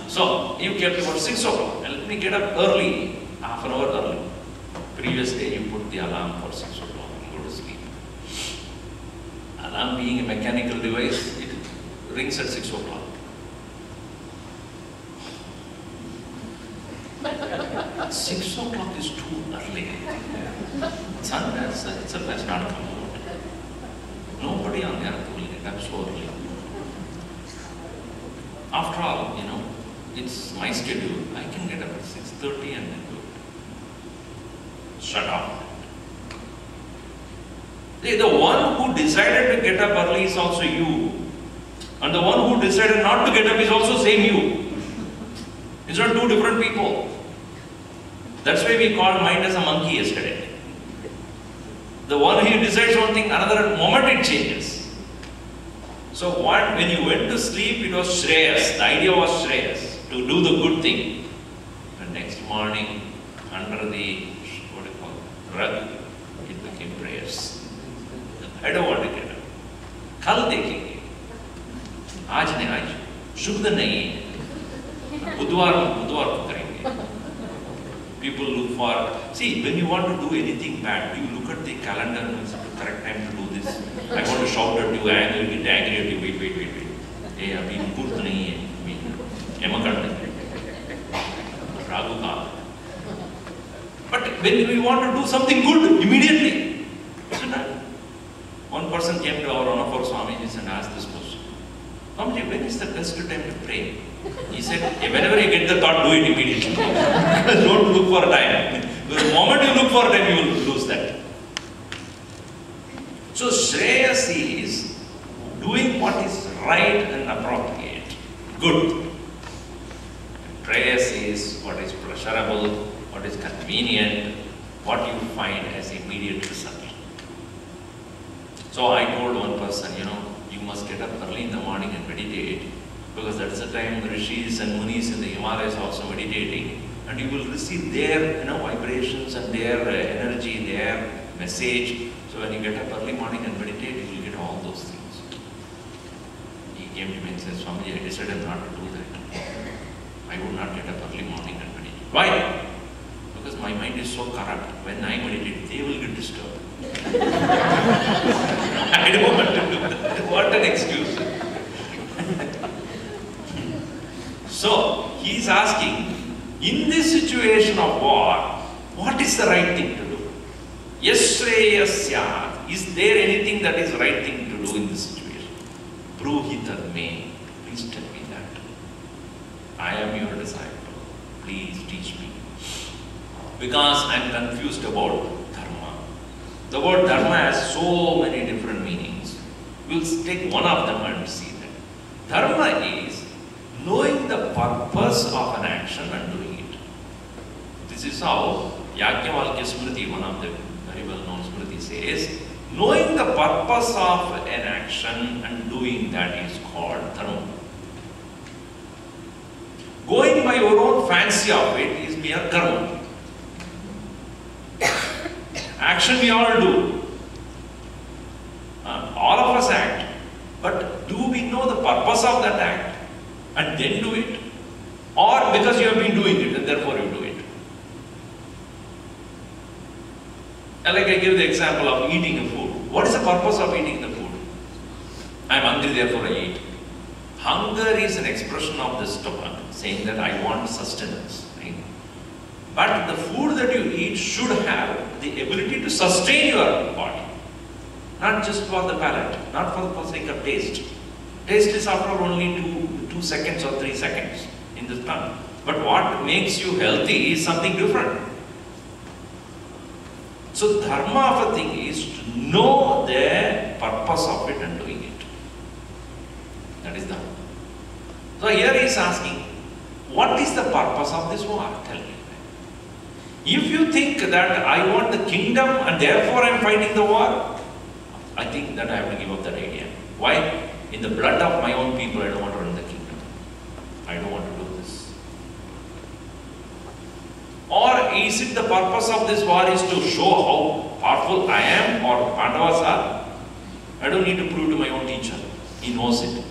So you kept about 6 o'clock. And let me get up early, half an hour early. Previous day you put the alarm for 6 o'clock and go to sleep. Alarm being a mechanical device, it rings at 6 o'clock. Six o'clock is too early. Sun itself has not come out. Nobody on the earth will get up so early. After all, it's my schedule. I can get up at 6:30 and then do it. Shut up. See, the one who decided to get up early is also you. And the one who decided not to get up is also same you. It's not two different people. That's why we called mind as a monkey yesterday. The one who decides one thing, another moment it changes. So when you went to sleep, it was Shreyas. The idea was Shreyas, to do the good thing. And next morning, under the, rug, it became prayers. I don't want to get up. Kal dekhenge. Aaj ne aaj. Shubh nahi hai. Budwar ko karenge. People look for, see, when you want to do anything bad, you look at the calendar and it's the correct time to do this. I want to shout at you, I will get angry at you, wait. Hey, abhi mukurt nahi hai. Emakad nahi. Ragu ka. But when we want to do something good, immediately. One person came to one of our Swamis and asked this question. Swamiji, when is the best time to pray? He said, whenever you get the thought, do it immediately. Don't look for time. The moment you look for time, you will lose that. So Shreyas is doing what is right and appropriate. Good. Prayas is what is pleasurable, what is convenient, what you find as immediate result. So I told one person, you must get up early in the morning and meditate, because that's the time the rishis and munis in the Himalayas are also meditating, and you will receive their vibrations and their energy, their message. So when you get up early morning and meditate, you will get all those things. He came to me and said, Swamiji, I decided not to do that. I would not get up early morning and meditate. Why? Because my mind is so corrupt. When I meditate, they will get disturbed. I don't want to do that. What an excuse. So, he is asking, in this situation of war, what is the right thing to do? Yashreyasya, is there anything that is right thing to do in this situation? Bruhitar me, please tell me that. I am your disciple. Please teach me. Because I am confused about Dharma. The word Dharma has so many different meanings. We will take one of them and see that. Dharma is knowing the purpose of an action and doing it. This is how Yajnavalkya Smriti, one of the very well-known Smriti, says, knowing the purpose of an action and doing that is called Dharma. Going by your own fancy of it is mere karma. Action we all do. All of us act. But do we know the purpose of that act and then do it? Or because you have been doing it and therefore you do it? Like I give the example of eating a food. What is the purpose of eating the food? I am hungry, therefore I eat. Hunger is an expression of the stomach, saying that I want sustenance. Right? But the food that you eat should have the ability to sustain your body. Not just for the palate, not for the sake of taste. Taste is after all only 2 seconds or 3 seconds in the tongue. But what makes you healthy is something different. So dharma of a thing is to know the purpose of it and doing it. That is dharma. So here he is asking, what is the purpose of this war? Tell me. If you think that I want the kingdom and therefore I am fighting the war, I think that I have to give up that idea. Why? In the blood of my own people, I don't want to run the kingdom. I don't want to do this. Or is it the purpose of this war is to show how powerful I am or Pandavas are? I don't need to prove to my own teacher. He knows it.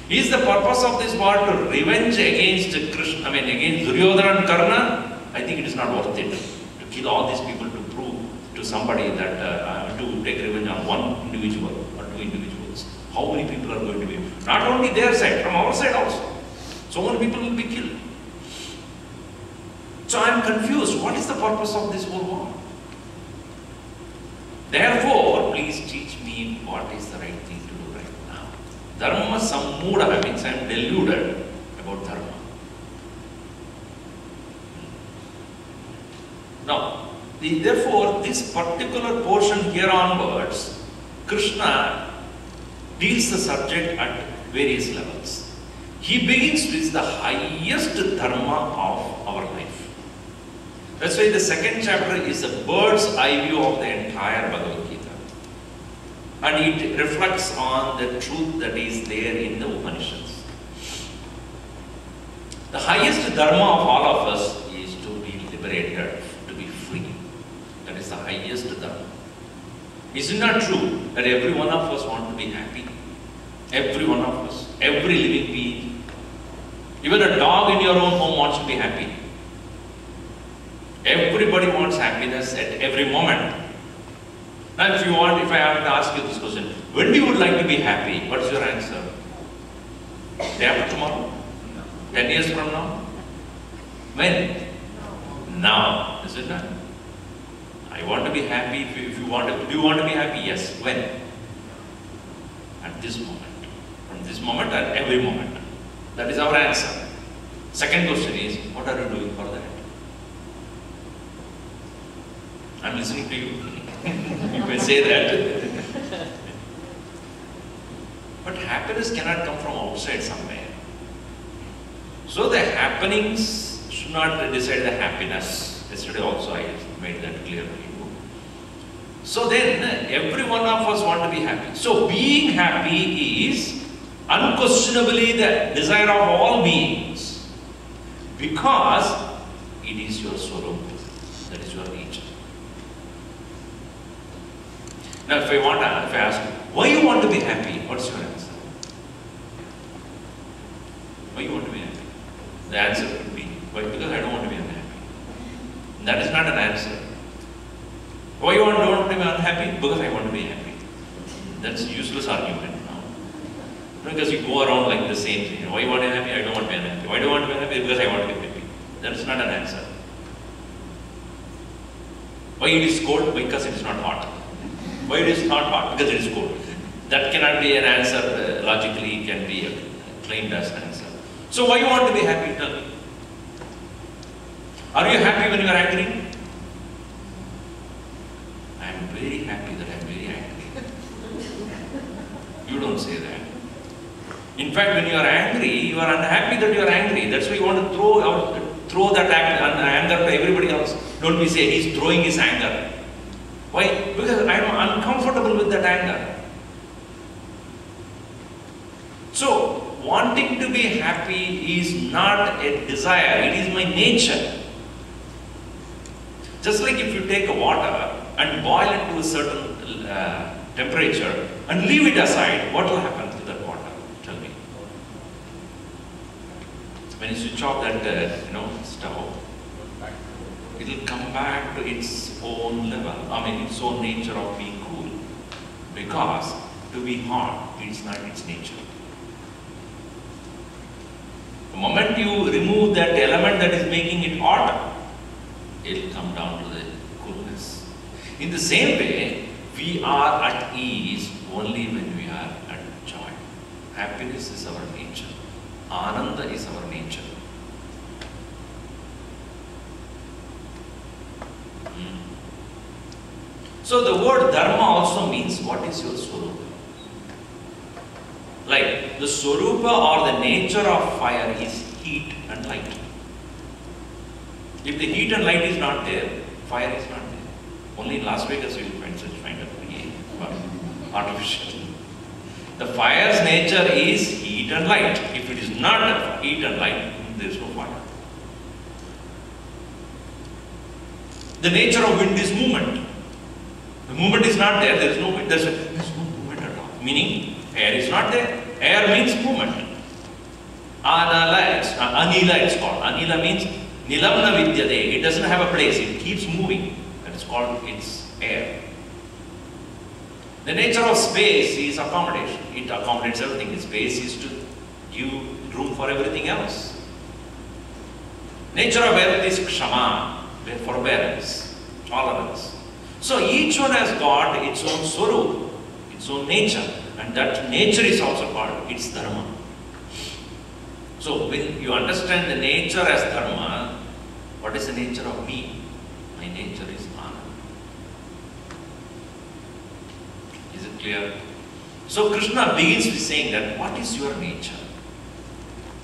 Is the purpose of this war to revenge against Krishna, against Duryodhana and Karna? I think it is not worth it to kill all these people to prove to somebody that to take revenge on one individual or 2 individuals. How many people are going to be? Not only their side, from our side also. So many people will be killed. So I am confused. What is the purpose of this whole war? Therefore, please teach me what is the right thing to do right now. Dharma sammuda means I am deluded about Dharma. Now, therefore, this particular portion here onwards, Krishna deals the subject at various levels. He begins with the highest Dharma of our life. That's why the second chapter is a bird's eye view of the entire Bhagavad Gita. And it reflects on the truth that is there in the Upanishads. The highest Dharma of all of us is to be liberated, to be free. That is the highest Dharma. Is it not true that every one of us wants to be happy? Every one of us, every living being. Even a dog in your own home wants to be happy. Everybody wants happiness at every moment. Now if I have to ask you this question, when do you would like to be happy? What is your answer? Day after tomorrow? 10 years from now? When? Now. Is it not? I want to be happy. If you want to, do you want to be happy? Yes. When? At this moment. From this moment and every moment. That is our answer. Second question is, what are you doing for that? I'm listening to you. You may say that. But happiness cannot come from outside somewhere. So the happenings should not decide the happiness. Yesterday also I made that clear to you. So then every one of us want to be happy. So being happy is unquestionably the desire of all beings, because it is your swarup, that is your nature. Now if I ask you, why you want to be happy? What's your answer? Why you want to be happy? The answer could be, why? Because I don't want to be unhappy. That is not an answer. Why you don't want to be unhappy? Because I want to be happy. That's a useless argument now. Because you go around like the same thing. Why you want to be happy? I don't want to be unhappy. Why do you want to be happy? Because I want to be happy. That is not an answer. Why it is cold? Because it is not hot. Why it is not hot? Because it is cold. That cannot be an answer, logically can be claimed as an answer. So why you want to be happy? Tell me. Are you happy when you are angry? I am very happy that I am very angry. You don't say that. In fact, when you are angry, you are unhappy that you are angry. That's why you want to throw that anger to everybody else. Don't we say he's throwing his anger. Why? Because I am uncomfortable with that anger. So, wanting to be happy is not a desire, it is my nature. Just like if you take a water and boil it to a certain temperature and leave it aside, what will happen to that water? Tell me. When you switch off that stove, it will come back to its own level, its own nature of being cool. Because to be hot, it's not its nature. The moment you remove that element that is making it hot, it will come down to the coolness. In the same way, we are at ease only when we are at joy. Happiness is our nature. Ananda is our nature. So the word dharma also means what is your swarupa. Like the swarupa or the nature of fire is heat and light. If the heat and light is not there, fire is not there. Only in Las Vegas you will find such kind of artificial. The fire's nature is heat and light. If it is not heat and light, there is no fire. The nature of wind is movement. The movement is not there, there is no wind, there is no movement at all. Meaning, air is not there. Air means movement. Anila it's called. Anila means nilamna vidyate. It doesn't have a place, it keeps moving. That is called its air. The nature of space is accommodation. It accommodates everything. Space is to give room for everything else. Nature of earth is kshama, forbearance, tolerance. So each one has got its own swarup, its own nature, and that nature is also called its dharma. So when you understand the nature as dharma, what is the nature of me? My nature is ananda. Is it clear? So Krishna begins with saying that what is your nature?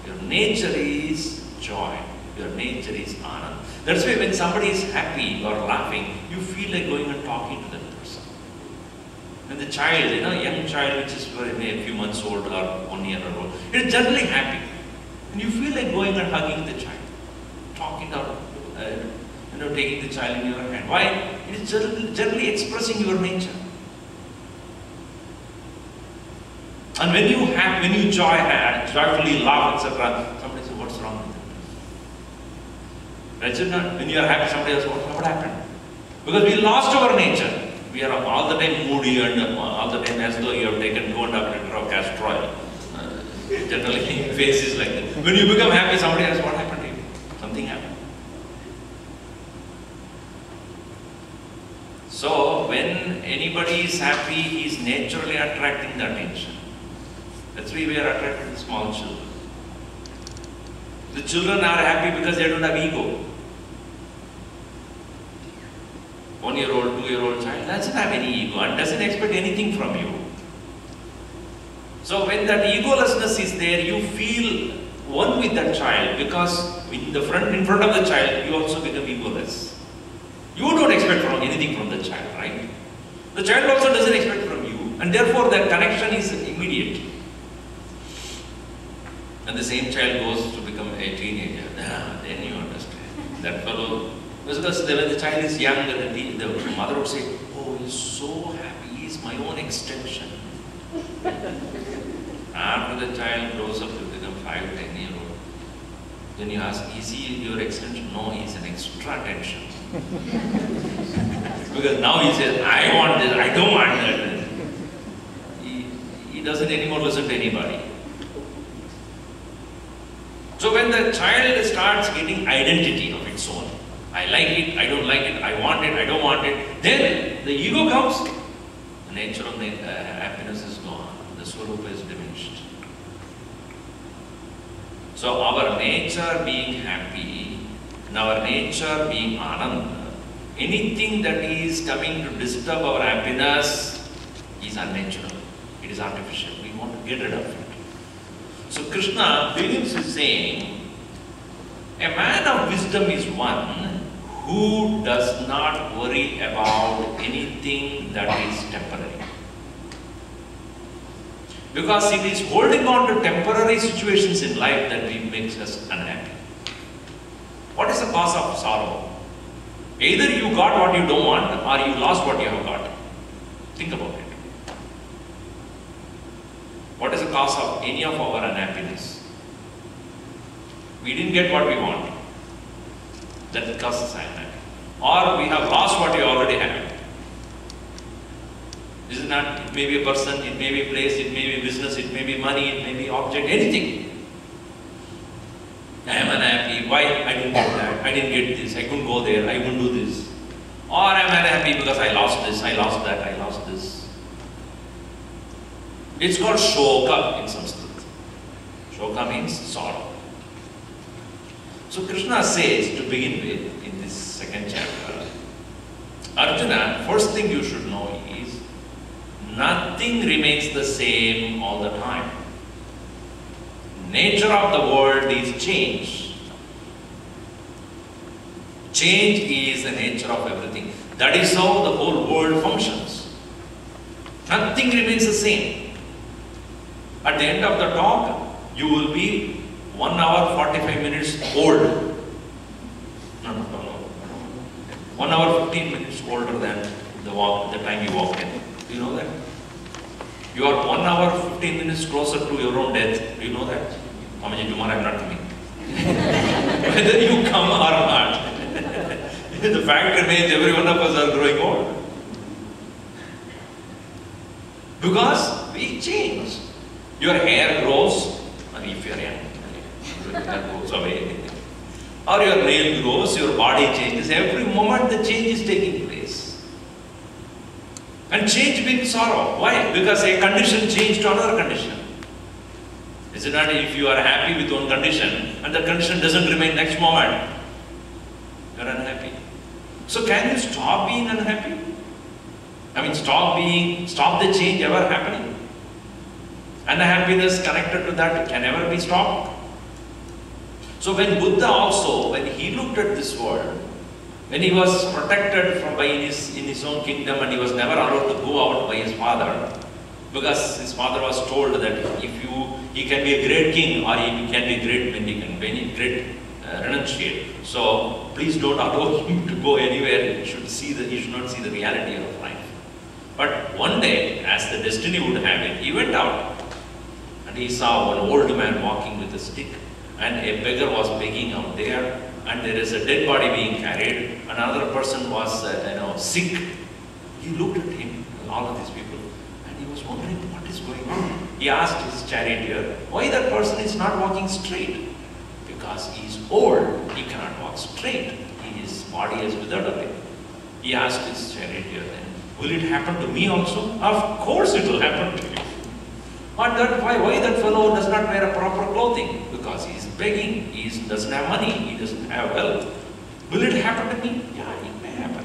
Your nature is joy. Your nature is ananda. That's why when somebody is happy or laughing, you feel like going and talking to that person. When the child, young child which is maybe a few months old or 1 year old, it is generally happy. And you feel like going and hugging the child, talking or taking the child in your hand. Why? It is generally expressing your nature. And when you joyfully laugh, etc., somebody says, what's wrong with that? Arjuna, when you are happy, somebody asks, what happened? Because we lost our nature. We are all the time moody and all the time as though you have taken 2.5 liters of castor oil. Generally, face is like that. When you become happy, somebody asks, what happened to you? Something happened. So, when anybody is happy, he is naturally attracting the attention. That's why we are attracted to small children. The children are happy because they don't have ego. 1-year-old, 2-year-old child doesn't have any ego and doesn't expect anything from you. So when that egolessness is there, you feel one with that child because in front of the child, you also become egoless. You don't expect anything from the child, right? The child also doesn't expect from you, and therefore that connection is immediate. And the same child goes to become a teenager. Then you understand. That fellow, because when the child is young, the mother would say, oh, he's so happy, he's my own extension. After the child grows up to become 5-10 years old, then you ask, is he your extension? No, he's an extra attention. Because now he says, I want this, I don't want that. He doesn't anymore listen to anybody. So when the child starts getting identity of its own, I like it, I don't like it, I want it, I don't want it, then the ego comes, the nature of the happiness is gone, the swarupa is diminished. So our nature being happy, and our nature being ananda, anything that is coming to disturb our happiness is unnatural, it is artificial, we want to get rid of it. So Krishna begins with saying, a man of wisdom is one who does not worry about anything that is temporary. Because it is holding on to temporary situations in life that makes us unhappy. What is the cause of sorrow? Either you got what you don't want or you lost what you have got. Think about it. What is the cause of any of our unhappiness? We didn't get what we want. That causes unhappiness. Or we have lost what we already had. This is not, it may be a person, it may be a place, it may be business, it may be money, it may be object, anything. I am unhappy. Why? I didn't get that. I didn't get this. I couldn't go there. I couldn't do this. Or I am unhappy because I lost this, I lost that, I lost this. It's called shoka in Sanskrit. Shoka means sorrow. So Krishna says, to begin with, in this second chapter, Arjuna, first thing you should know is, nothing remains the same all the time. Nature of the world is change. Change is the nature of everything. That is how the whole world functions. Nothing remains the same. At the end of the talk, you will be 1 hour 45 minutes old. No. 1 hour 15 minutes older than the time you walked in. Do you know that? You are 1 hour 15 minutes closer to your own death. Do you know that? Mamaji, tomorrow I am not coming. Whether you come or not. The fact remains every one of us are growing old. Because we change. Your hair grows, and if you are young, your hair goes away. Or your nail grows, your body changes. Every moment the change is taking place. And change brings sorrow. Why? Because a condition changed to another condition. Is it not if you are happy with one condition and the condition doesn't remain next moment, you are unhappy. So can you stop being unhappy? I mean, stop the change ever happening? Unhappiness connected to that can never be stopped. So when Buddha also, when he looked at this world, when he was protected in his own kingdom and he was never allowed to go out by his father, because his father was told that he can be a great king or he can be a great mendicant, great renunciate. So please don't allow him to go anywhere. He should not see the reality of life. But one day, as the destiny would have it, he went out and he saw one old man walking with a stick, and a beggar was begging out there, and there is a dead body being carried. Another person was sick. He looked at him, all of these people, and he was wondering what is going on. He asked his charioteer why that person is not walking straight. Because he is old, he cannot walk straight. His body has withered away. He asked his charioteer then, will it happen to me also? Of course it will happen to you. But why that fellow does not wear a proper clothing? Because he is begging, he doesn't have money, he doesn't have wealth. Will it happen to me? Yeah, it may happen.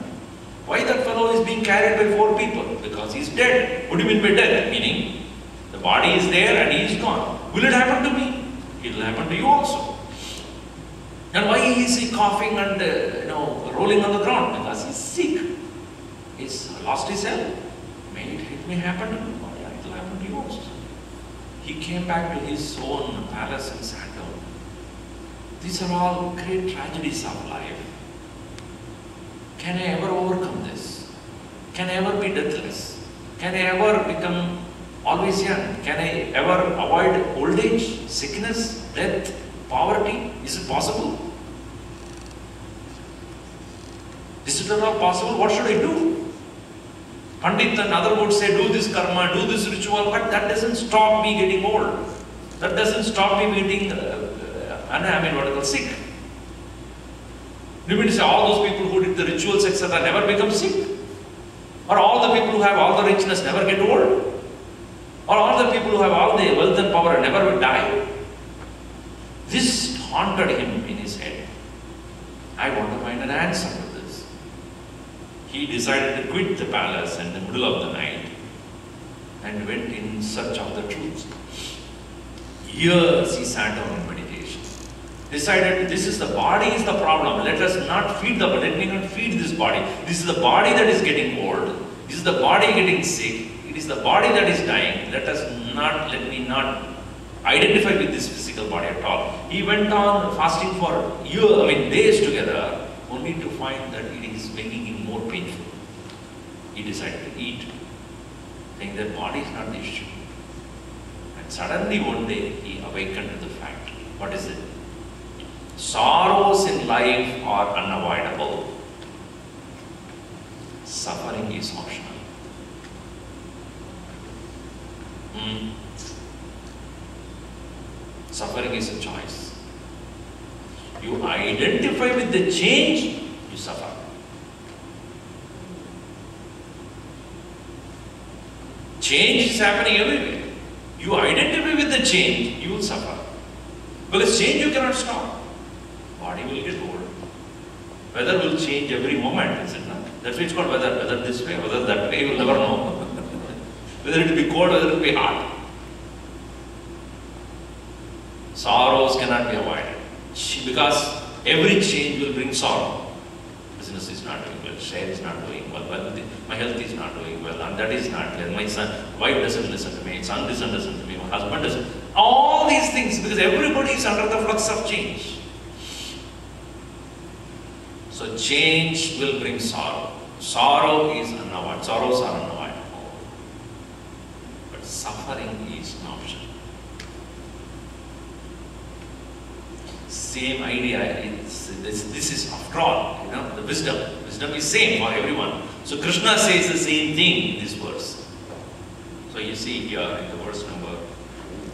Why that fellow is being carried by 4 people? Because he is dead. What do you mean by dead? Meaning, the body is there and he is gone. Will it happen to me? It will happen to you also. And why is he coughing and rolling on the ground? Because he is sick. He's lost his health. It may happen to me. Yeah, it will happen to you also. He came back to his own palace and sat down. These are all great tragedies of life. Can I ever overcome this? Can I ever be deathless? Can I ever become always young? Can I ever avoid old age, sickness, death, poverty? Is it possible? Is it at all possible? What should I do? Pandit and other would say, do this karma, do this ritual, but that doesn't stop me getting old. That doesn't stop me getting, sick. Do you mean to say all those people who did the rituals, etc., never become sick? Or all the people who have all the richness never get old? Or all the people who have all the wealth and power never will die? This haunted him in his head. I want to find an answer to this. He decided to quit the palace in the middle of the night and went in search of the truth. Years he sat down in meditation. Decided this is the body is the problem. Let us not feed let me not feed this body. This is the body that is getting old. This is the body getting sick. It is the body that is dying. Let me not identify with this physical body at all. He went on fasting for days together, only to find that it is making him more painful. He decided to eat, saying that body is not the issue. And suddenly one day he awakened to the fact. What is it? Sorrows in life are unavoidable. Suffering is optional. Suffering is a choice. You identify with the change, you suffer. Change is happening everywhere. You identify with the change, you will suffer. Because change you cannot stop. Body will get old. Weather will change every moment, is it not? That's why it's called weather. Whether this way, whether that way, you will never know. Whether it will be cold, whether it will be hot. Sorrows cannot be avoided. Because every change will bring sorrow. Business is not doing well, share is not doing well, my health is not doing well, and that is not well. My wife doesn't listen to me, son doesn't listen to me, my husband doesn't. All these things, because everybody is under the flux of change. So change will bring sorrow. Sorrow is unavoidable. Sorrows are unavoidable. But suffering is an option. Same idea. This is after all, the wisdom. Wisdom is same for everyone. So Krishna says the same thing in this verse. So So you see here in the verse number,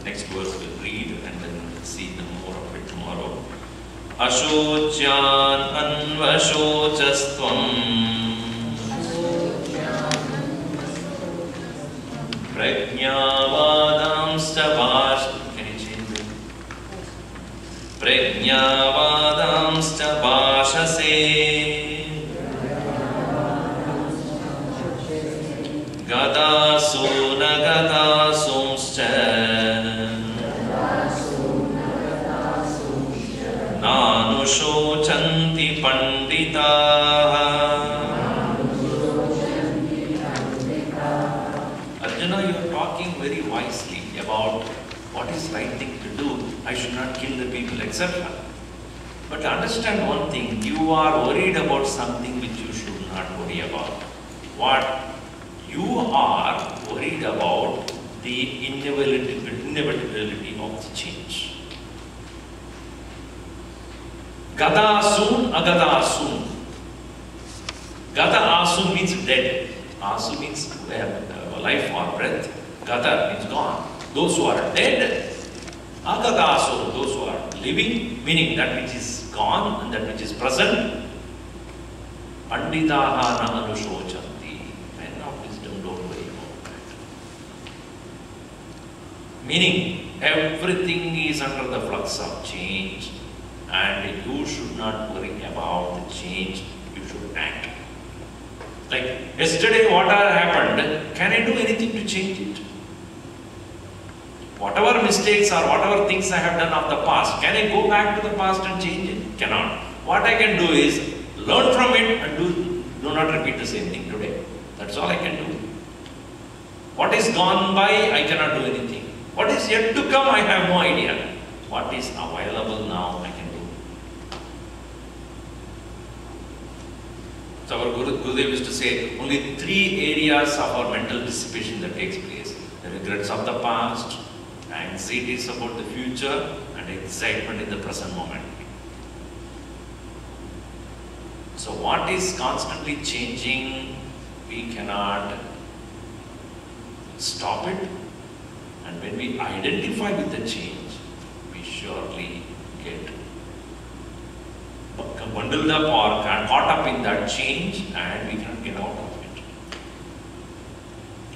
next verse we'll read and then we'll see the more of it tomorrow. Ashocyan anvashocastvam prajñāvādāṃsca vāsh. Can you change it? Prajñāvādāṃsca vāshase gadāsu nagadāsumsca nānuṣochanti panditāha. Arjuna, you are talking very wisely about what is right thing to do. I should not kill the people, etc. But understand one thing, you are worried about something which you should not worry about. What? You are worried about the inevitability of the change. Gata soon, agata soon. Gata asun means dead. Asu means life or breath. Gata means gone. Those who are dead, agata asun, those who are living, meaning that which is gone and that which is present. Panditaha na anushochanti. Men of wisdom don't worry about that. Meaning, everything is under the flux of change. And you should not worry about the change, you should act. Like yesterday, what happened, can I do anything to change it? Whatever mistakes or whatever things I have done of the past, can I go back to the past and change it? Cannot. What I can do is learn from it and do not repeat the same thing today. That's all I can do. What is gone by, I cannot do anything. What is yet to come, I have no idea. What is available now, I can do. So our Gurudev used to say, only 3 areas of our mental dissipation that takes place. The regrets of the past, anxieties about the future, and excitement in the present moment. So what is constantly changing, we cannot stop it. And when we identify with the change, we surely get bundled up or caught up in that change and we cannot get out of it.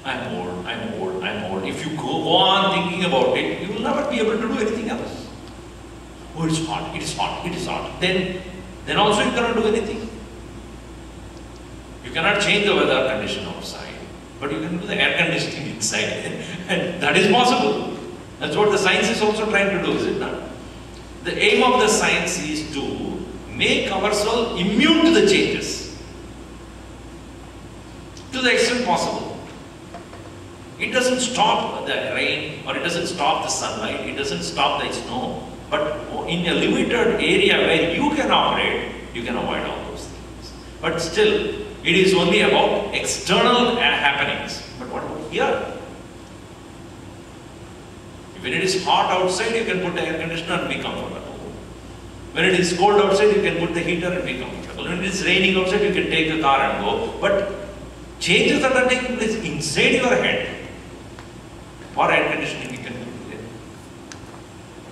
I'm old, I'm old, I'm old. If you go on thinking about it, you will never be able to do anything else. Oh, it's hot, it is hot, it is hot. Then also you cannot do anything. You cannot change the weather condition outside, but you can do the air conditioning inside. And that is possible. That's what the science is also trying to do, is it not? The aim of the science is to make ourselves immune to the changes to the extent possible. It doesn't stop the rain or it doesn't stop the sunlight, it doesn't stop the snow, but in a limited area where you can operate, you can avoid all those things. But still, it is only about external happenings. But what about here? When it is hot outside, you can put the air conditioner and be comfortable. When it is cold outside, you can put the heater and be comfortable. When it is raining outside, you can take the car and go. But changes that are taking place inside your head. What air conditioning you can put there?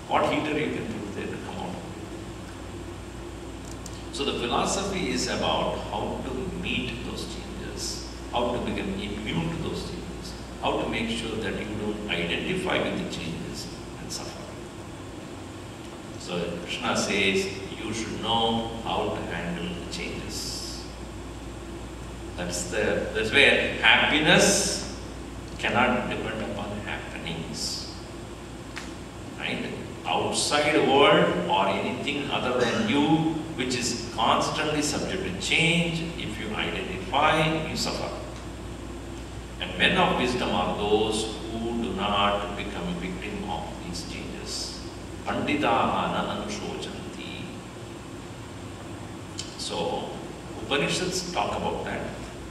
What heater you can put there to come out? So the philosophy is about how to meet those changes, how to become immune to those changes, how to make sure that you don't identify with the changes and suffer. So Krishna says, you should know how to handle the changes. That's where happiness cannot depend upon happenings. Right? Outside world or anything other than you, which is constantly subject to change, if you identify, you suffer. And men of wisdom are those who do not become a victim of these changes. Panditaha na anushochanti. So, Upanishads talk about that,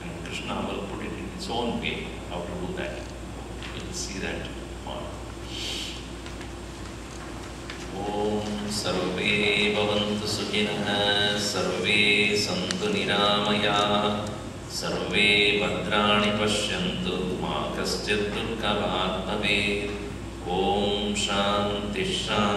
and Krishna will put it in his own way, how to do that. We'll see that tomorrow. Om sarve bhavantu sukhinah, sarve santu niramaya, sarve bhadrani pashyantu पश्यन्तु मा कश्चित् दुःखभाग् भवेत्। ॐ शान्ति शान्ति